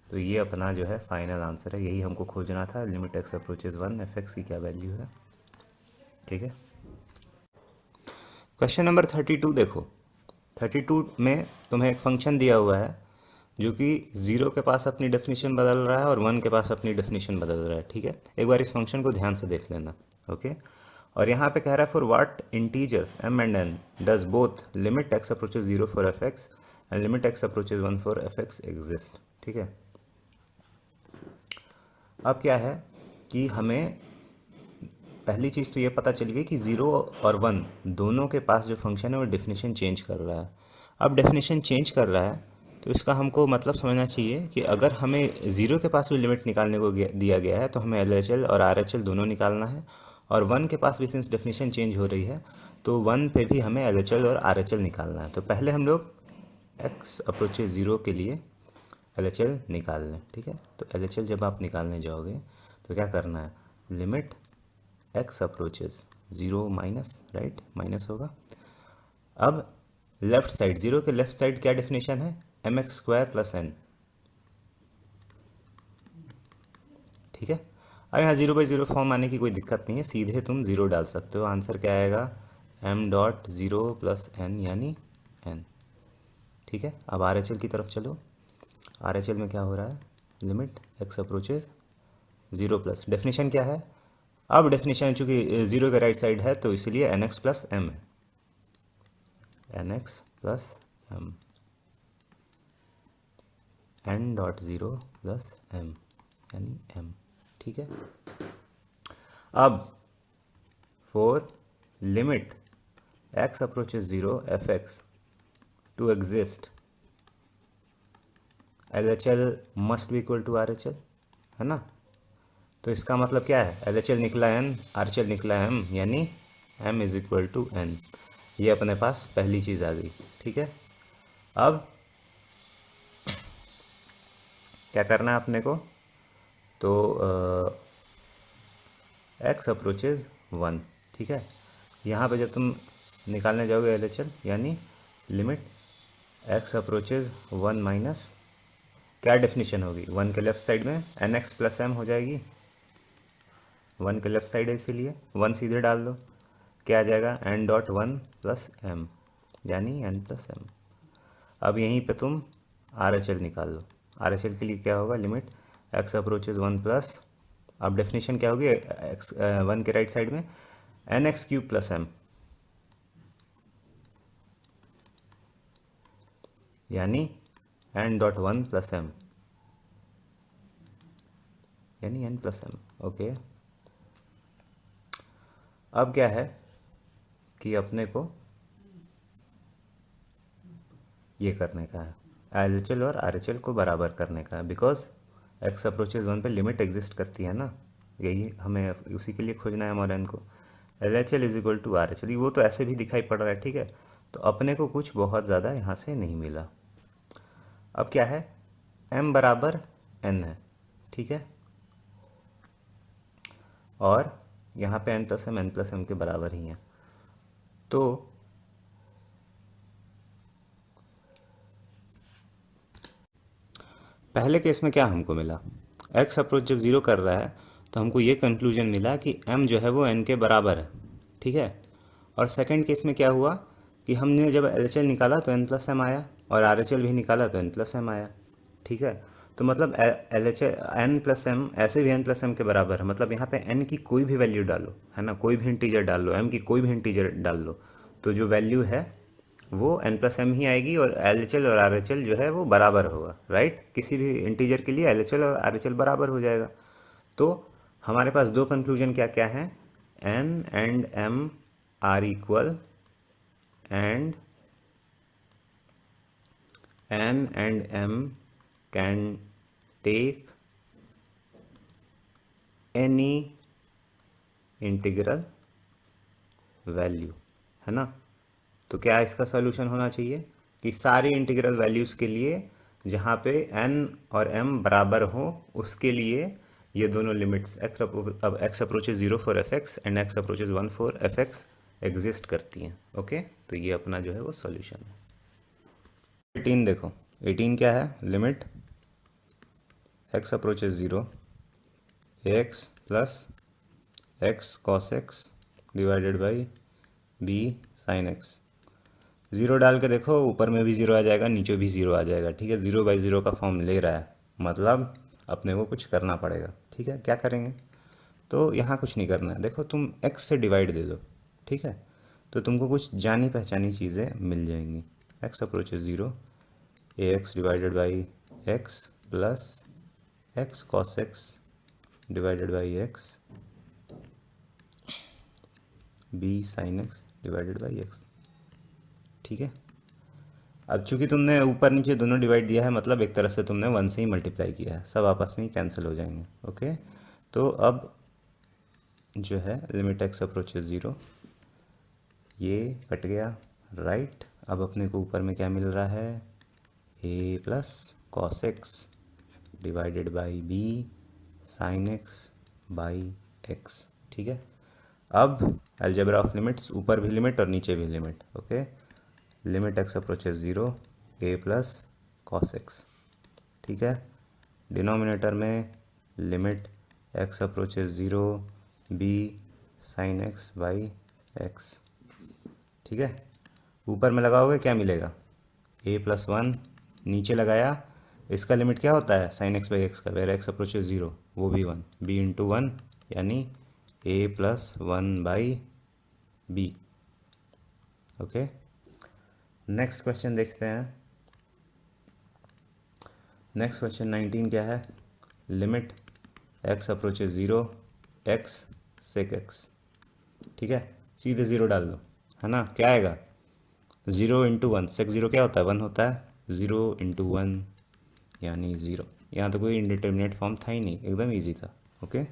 तो ये अपना जो है फाइनल आंसर है, यही हमको खोजना था, limit x approaches 1 f x की क्या वैल्यू है। ठीक है, क्वेश्चन नंबर 32 देखो, 32 में तुम्हें एक फंक्शन दिया हुआ है जो कि 0 के पास अपनी डेफिनेशन बदल रहा है और 1 के पास अपनी डेफिनेशन बदल रहा है। ठीक है, एक बार इस फंक्शन को ध्यान से देख लेना। ओके, और यहाँ पे कह रहा है for what integers m and n does both limit x approaches 0 for F x and limit x approaches 1 for F x exist. ठीक है, अब क्या है कि हमें पहली चीज़ तो ये पता चल गई कि 0 और 1 दोनों के पास जो फंक्शन है वो डेफिनेशन चेंज कर रहा है। अब डेफिनेशन चेंज कर रहा है तो इसका हमको मतलब समझना चाहिए कि अगर हमें 0 के पास भी लिमिट निकालने को दिया गया है तो हमें LHL और RHL दोनों निकालना है, और 1 के पास भी सिंस डेफिनेशन चेंज हो रही है तो 1 पे भी हमें LHL और RHL निकालना है। तो पहले हम लोग x अप्रोचेज 0 के लिए LHL निकाल लें। ठीक है, तो LHL जब आप निकालने जाओगे तो क्या करना है, limit x approaches 0 minus, right, minus होगा। अब लेफ्ट साइड, 0 के लेफ्ट साइड क्या डेफिनेशन है, mx स्क्वायर प्लस n। ठीक है, अब यहाँ 0/0 फॉर्म आने की कोई दिक्कत नहीं है, सीधे तुम 0 डाल सकते हो, आंसर क्या आएगा m.0 प्लस n यानी n। ठीक है, अब RHL की तरफ चलो, RHL में क्या हो रहा है, limit x approaches 0 plus definition क्या है, अब डेफिनेशन चूंकि 0 के राइट साइड है तो इसलिए nx प्लस m है, nx plus m, n.0 plus m यानी m। ठीक है, अब for limit x approaches 0 f x to exist LHL must be equal to RHL, है ना। तो इसका मतलब क्या है, LHL निकला n, RHL निकला m, यानी m is equal to n। ये अपने पास पहली चीज़ आ गई। ठीक है, अब क्या करना है अपने को, तो x अप्रोचेज 1। ठीक है, यहाँ पे जब तुम निकालने जाओगे LHL यानी लिमिट x अप्रोचेज 1 माइनस क्या डेफिनेशन होगी, 1 के लेफ्ट साइड में nx प्लस m हो जाएगी, 1 के लेफ्ट साइड है इसीलिए 1 सीधे डाल दो, क्या आ जाएगा n.1 प्लस m यानी n प्लस m। अब यहीं पे तुम आर एच एल निकाल लो। आर एच एल के लिए क्या होगा, लिमिट एक्स अप्रोचेज 1 प्लस, अब डेफिनेशन क्या होगी एक्स 1 के राइट साइड में n x cube plus m, यानी एन डॉट 1 प्लस एम, यानी एन प्लस एम। ओके, अब क्या है कि अपने को ये करने का है, एल एच एल और आर एच एल को बराबर करने का है, बिकॉज एक्स अप्रोचेज 1 पे लिमिट एग्जिस्ट करती है ना, यही हमें उसी के लिए खोजना है एम को। L H L is equal to R H L, वो तो ऐसे भी दिखाई पड़ रहा है, ठीक है। तो अपने को कुछ बहुत ज़्यादा यहाँ से नहीं मिला। अब क्या है, m बराबर n है, ठीक है, और यहाँ पे n प्लस m के बराबर ही है। तो पहले केस में क्या हमको मिला, x अप्रोच जब ज़ीरो कर रहा है तो हमको ये कंक्लूजन मिला कि m जो है वो n के बराबर है, ठीक है। और सेकंड केस में क्या हुआ कि हमने जब एल एच एल निकाला तो n प्लस एम आया, और आर एच एल भी निकाला तो n प्लस एम आया, ठीक है। तो मतलब L H N plus m ऐसे भी n प्लस एम के बराबर है, मतलब यहाँ पे n की कोई भी वैल्यू डालो, है ना, कोई भी इंटीजर डाल लो, m की कोई भी इंटीजर डाल लो, तो जो वैल्यू है वो n प्लस एम ही आएगी, और एल एच एल और आर एच एल जो है वो बराबर होगा, राइट। किसी भी इंटीजर के लिए एल एच एल और आर एच एल बराबर हो जाएगा। तो हमारे पास दो कंक्लूजन क्या क्या हैं, n and m are equal, and n and m can take any integral value, है ना। तो क्या इसका सॉल्यूशन होना चाहिए कि सारी इंटीग्रल वैल्यूज़ के लिए जहाँ पे n और m बराबर हो उसके लिए ये दोनों लिमिट्स अब x approaches 0 for F x and x approaches 1 for F x exist करती हैं। ओके, तो ये अपना जो है वो सॉल्यूशन है। 18 देखो, 18 क्या है, limit x approaches 0 ax plus x cos x divided by B sine x. Zero डाल के देखो, ऊपर में भी ज़ीरो आ जाएगा, नीचे भी ज़ीरो आ जाएगा, ठीक है। 0/0 का फॉर्म ले रहा है, मतलब अपने को कुछ करना पड़ेगा, ठीक है। क्या करेंगे, तो यहाँ कुछ नहीं करना है, देखो तुम x से डिवाइड दे दो, ठीक है, तो तुमको कुछ जानी पहचानी चीज़ें मिल जाएंगी। x approaches 0 ax divided by x plus x cos x divided by x b sine x divided by x, ठीक है। अब चूंकि तुमने ऊपर नीचे दोनों डिवाइड दिया है, मतलब एक तरह से तुमने 1 से ही मल्टीप्लाई किया है, सब आपस में ही कैंसिल हो जाएंगे। ओके, तो अब जो है लिमिट एक्स अप्रोचेज 0, ये कट गया, राइट। अब अपने को ऊपर में क्या मिल रहा है, A plus cos x divided by B sine x by x, ठीक है। अब अलजेब्रा ऑफ लिमिट्स, ऊपर भी लिमिट और नीचे भी limit. Okay, limit x approaches 0 a plus cos x, ठीक है। डिनोमिनेटर में limit x approaches 0 b sine x by x, ठीक है। ऊपर में लगाओगे क्या मिलेगा, ए प्लस 1, नीचे लगाया, इसका लिमिट क्या होता है साइन एक्स बाई एक्स का, वेर एक्स अप्रोचेज 0 वो भी 1, बी इंटू 1 यानी A plus 1 by B. Okay, next question देखते हैं। नेक्स्ट क्वेश्चन 19 क्या है, limit x approaches 0 x sec x, ठीक है। सीधे 0 डाल दो, है ना, क्या आएगा 0 इंटू 1, सेक 0 क्या होता है 1 होता है, 0 इंटू 1 यानी 0। यहाँ तो कोई इंडिटर्मिनेट फॉर्म था ही नहीं, एकदम ईजी था। ओके,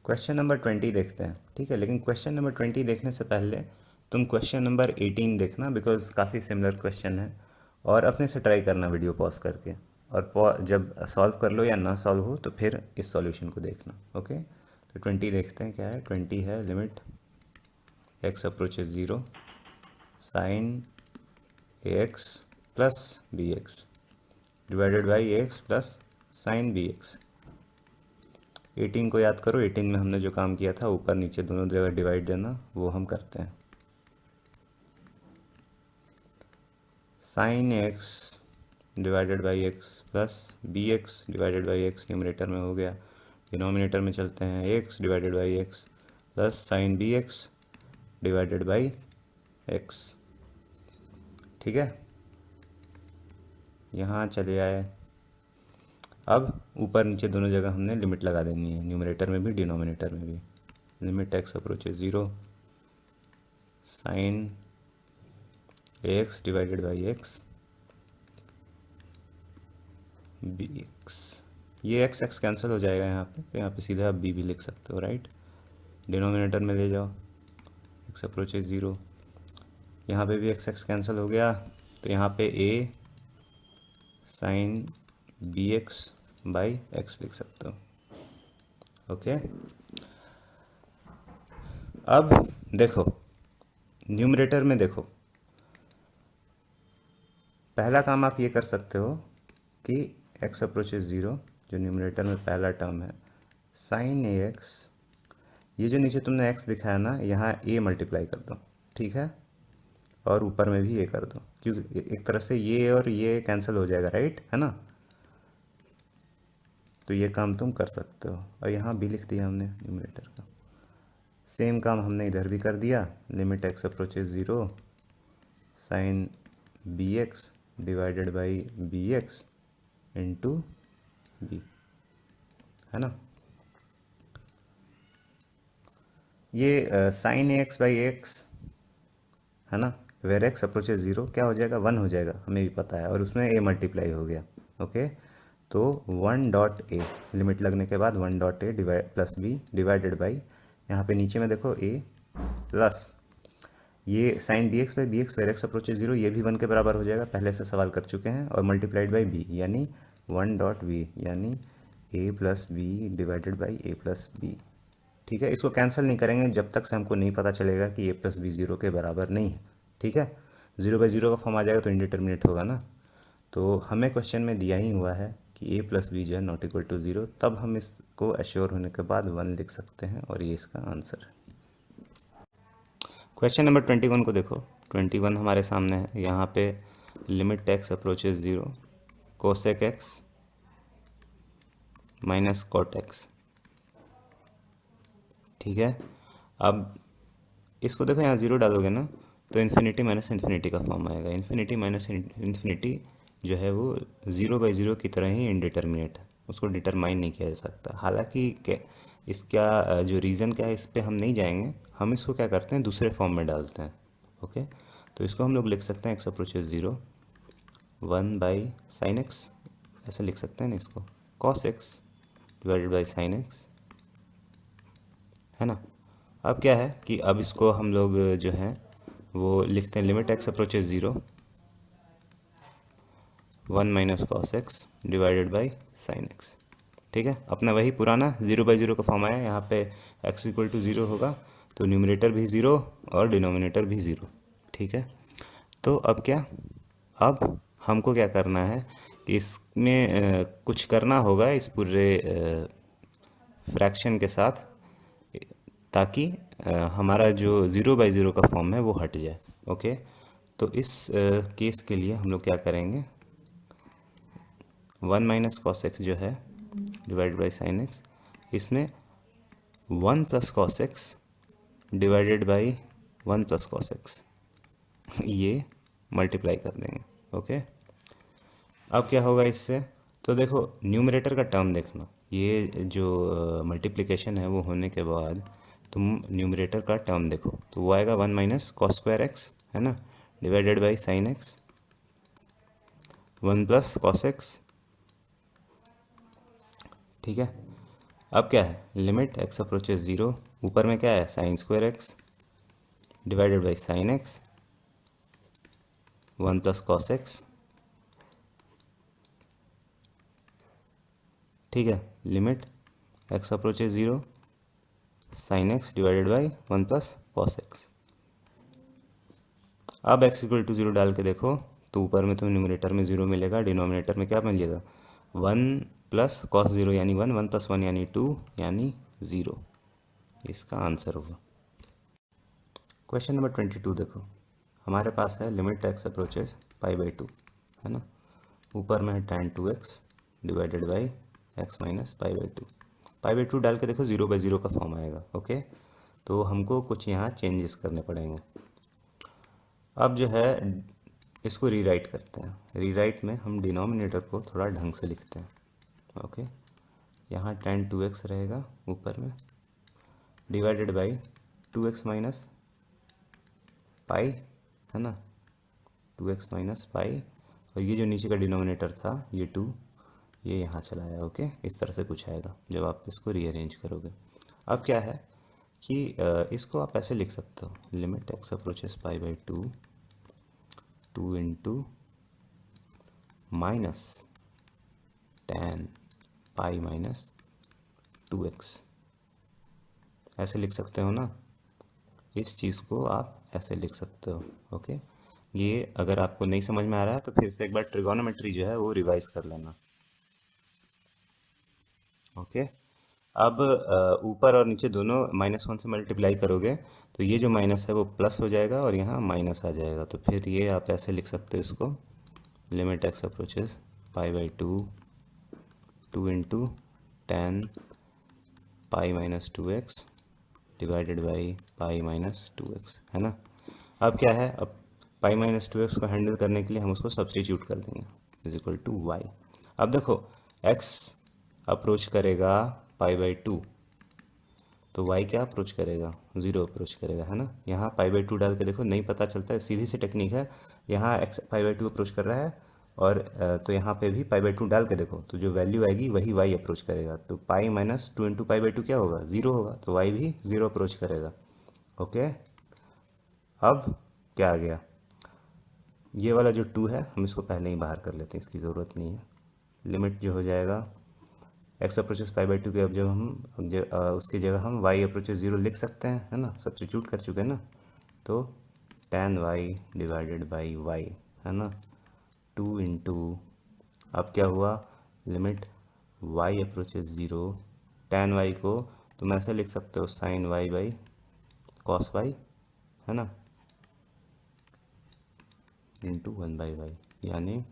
क्वेश्चन नंबर 20 देखते हैं, ठीक है। लेकिन क्वेश्चन नंबर 20 देखने से पहले तुम क्वेश्चन नंबर 18 देखना, बिकॉज काफ़ी सिमिलर क्वेश्चन है, और अपने से ट्राई करना वीडियो पॉज करके, और जब सॉल्व कर लो या ना सॉल्व हो तो फिर इस सॉल्यूशन को देखना। ओके, तो 20 देखते हैं क्या है। 20 है limit x approaches 0 sine a x plus b x divided by a x plus sine B x. 18 को याद करो, 18 में हमने जो काम किया था, ऊपर नीचे दोनों जगह डिवाइड देना, वो हम करते हैं। Sine x divided by x plus b x divided by x numerator में हो गया। डिनोमिनेटर में चलते हैं, x divided by x plus sine B x divided by x. ठीक है, यहाँ चले आए। अब ऊपर नीचे दोनों जगह हमने लिमिट लगा देनी है, न्यूमरेटर में भी डिनोमिनेटर में भी। Limit x approaches 0 sine x divided by x b x. ये एक्स एक्स कैंसिल हो जाएगा यहाँ पे, तो यहाँ पे सीधा आप बी भी लिख सकते हो, राइट। डिनोमिनेटर में ले जाओ, एक्स अप्रोचेज 0, यहाँ पे भी एक्स एक्स कैंसिल हो गया, तो यहाँ पे A sine B x by x लिख सकते हो। ओके, अब देखो न्यूमरेटर में देखो, पहला काम आप ये कर सकते हो कि एक्स अप्रोचेज 0, जो न्यूमरेटर में पहला टर्म है, साइन ए एक्स, ये जो नीचे तुमने एक्स दिखाया ना, यहाँ ए मल्टीप्लाई कर दो, ठीक है, और ऊपर में भी ए कर दो, क्योंकि एक तरह से ये और ये कैंसिल हो जाएगा, राइट, है ना। तो ये काम तुम कर सकते हो, और यहाँ भी लिख दिया हमने न्यूमरेटर का। सेम काम हमने इधर भी कर दिया, limit x approaches 0 sine B x divided by b x into b, है ना। ये sine a x by x है ना, वेर एक्स अप्रोचेज 0 क्या हो जाएगा, 1 हो जाएगा, हमें भी पता है, और उसमें ए मल्टीप्लाई हो गया। ओके, तो 1 डॉट ए, लिमिट लगने के बाद 1 dot a divide plus B divided by, यहाँ पे नीचे में देखो ए प्लस ये sine B x by b x where x approaches 0, ये भी 1 के बराबर हो जाएगा, पहले से सवाल कर चुके हैं, और मल्टीप्लाइड बाई बी यानी 1 डॉट बी यानी A plus B divided by A plus B. ठीक है, इसको कैंसिल नहीं करेंगे जब तक से हमको नहीं पता चलेगा कि ए प्लस बी 0 के बराबर नहीं है। ठीक है, 0 बाई 0 का फॉर्म आ जाएगा तो इंडिटर्मिनेट होगा ना। तो हमें क्वेश्चन में दिया ही हुआ है कि ए प्लस बी जो है नॉट इक्वल टू 0, तब हम इसको एश्योर होने के बाद 1 लिख सकते हैं, और ये इसका आंसर है। क्वेश्चन नंबर 21 को देखो, 21 हमारे सामने है, यहाँ पे limit x approaches 0 cosec x minus cot x. ठीक है, अब इसको देखो, यहाँ 0 डालोगे ना तो इन्फिनिटी माइनस इन्फिनिटी का फॉर्म आएगा। इन्फिनिटी माइनस इन्फिनिटी जो है वो 0 बाई 0 की तरह ही इनडिटर्मिनेट है, उसको डिटरमाइन नहीं किया जा सकता। हालांकि इसका जो रीज़न क्या है, इस पर हम नहीं जाएंगे, हम इसको क्या करते हैं दूसरे फॉर्म में डालते हैं। ओके, तो इसको हम लोग लिख सकते हैं x approaches 0 1 by sine x, ऐसे लिख सकते हैं ना इसको, cos x divided by sine x, है ना। अब क्या है कि अब इसको हम लोग जो है वो लिखते हैं limit x approaches 0 1 minus cos x divided by sine x. ठीक है, अपना वही पुराना 0 बाई 0 का फॉर्म आया, यहाँ पे x इक्वल टू 0 होगा तो न्यूमरेटर भी 0 और डिनोमिनेटर भी 0। ठीक है, तो अब क्या, अब हमको क्या करना है कि इसमें कुछ करना होगा इस पूरे फ्रैक्शन के साथ, ताकि हमारा जो 0 बाई 0 का फॉर्म है वो हट जाए। ओके, तो इस केस के लिए हम लोग क्या करेंगे, 1 माइनस कॉस एक्स जो है डिवाइड बाई साइन एक्स, इसमें 1 plus cos x divided by 1 plus cos x, ये मल्टीप्लाई कर देंगे। ओके, अब क्या होगा इससे, तो देखो न्यूमरेटर का टर्म देखना, ये जो मल्टीप्लिकेशन है वो होने के बाद तुम न्यूमरेटर का टर्म देखो, तो वो आएगा 1 माइनस कॉस स्क्वायर एक्स, है ना, divided by sine x 1 plus cos x. ठीक है, अब क्या है, लिमिट एक्स अप्रोचेज 0, ऊपर में क्या है sine square x divided by sine x 1 plus cos x. ठीक है, limit x approaches 0 sine x divided by 1 plus cos x. अब x इक्वल टू 0 डाल के देखो, तो ऊपर में तो न्यूमरेटर में 0 मिलेगा, डिनोमिनेटर में क्या मिलेगा 1 प्लस कॉस 0 यानी 1, 1 प्लस 1 यानी 2 यानी 0, इसका आंसर होगा। क्वेश्चन नंबर 22 देखो, हमारे पास है limit x approaches pi by two, है ना। ऊपर में है tan 2x divided by x minus pi by two. Pi by two डाल के देखो 0/0 का फॉर्म आएगा। ओके, तो हमको कुछ यहाँ चेंजेस करने पड़ेंगे। अब जो है इसको रीराइट करते हैं। रीराइट में हम डिनोमिनेटर को थोड़ा ढंग से लिखते हैं। ओके, यहाँ tan 2x रहेगा ऊपर में divided by 2x minus pi, है ना, 2x माइनस पाई, और ये जो नीचे का डिनोमिनेटर था ये 2, ये यहाँ चला आया। ओके, इस तरह से कुछ आएगा जब आप इसको रीअरेंज करोगे। अब क्या है कि इसको आप ऐसे लिख सकते हो, limit x approaches pi by two, 2 into minus tan pi minus 2x, ऐसे लिख सकते हो ना। इस चीज़ को आप ऐसे लिख सकते हो। ओके, ये अगर आपको नहीं समझ में आ रहा है तो फिर से एक बार ट्रिगोनोमेट्री जो है वो रिवाइज कर लेना। ओके, अब ऊपर और नीचे दोनों -1 से मल्टीप्लाई करोगे तो ये जो माइनस है वो प्लस हो जाएगा और यहाँ माइनस आ जाएगा। तो फिर ये आप ऐसे लिख सकते हो इसको, limit x approaches pi by two, 2 into tan pi minus 2x divided by pi minus 2x, है ना। अब क्या है, अब पाई माइनस 2x को हैंडल करने के लिए हम उसको सब्सटीट्यूट कर देंगे इज इक्वल टू वाई। अब देखो x अप्रोच करेगा पाई बाई टू, तो y क्या अप्रोच करेगा, 0 अप्रोच करेगा, है ना। यहाँ पाई बाई टू डाल के देखो, नहीं पता चलता है, सीधी सी टेक्निक है। यहाँ x pi by two approach कर रहा है और तो यहाँ पे भी पाई बाई टू डाल के देखो तो जो वैल्यू आएगी वही y अप्रोच करेगा। तो pi minus 2 into pi by two क्या होगा, 0 होगा, तो y भी 0 अप्रोच करेगा। ओके, अब क्या आ गया, ये वाला जो 2 है हम इसको पहले ही बाहर कर लेते हैं, इसकी ज़रूरत नहीं है। लिमिट जो हो जाएगा x approaches pi by two के, अब जब हम उसकी जगह हम y अप्रोचेस 0 लिख सकते हैं, है ना, सब्स्टिट्यूट कर चुके हैं ना। तो tan y divided by y, है ना, 2 इंटू, अब क्या हुआ, limit y approaches 0, tan y को तुम ऐसे लिख सकते हो sine y by cos y, है ना, इंटू 1/y, यानी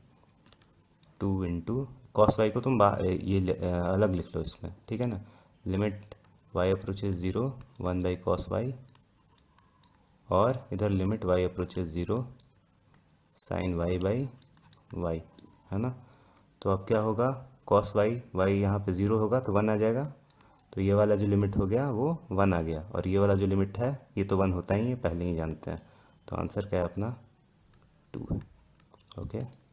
2 इंटू कॉस वाई को तुम अलग लिख लो इसमें, ठीक है ना। Limit y approaches 0, 1/cos y, और इधर limit y approaches 0 sine y by y, है ना। तो अब क्या होगा, cos y यहाँ पे 0 होगा तो 1 आ जाएगा। तो ये वाला जो लिमिट हो गया वो 1 आ गया, और ये वाला जो लिमिट है ये तो 1 होता ही है, पहले ही जानते हैं। तो आंसर क्या है अपना, 2 है। ओके।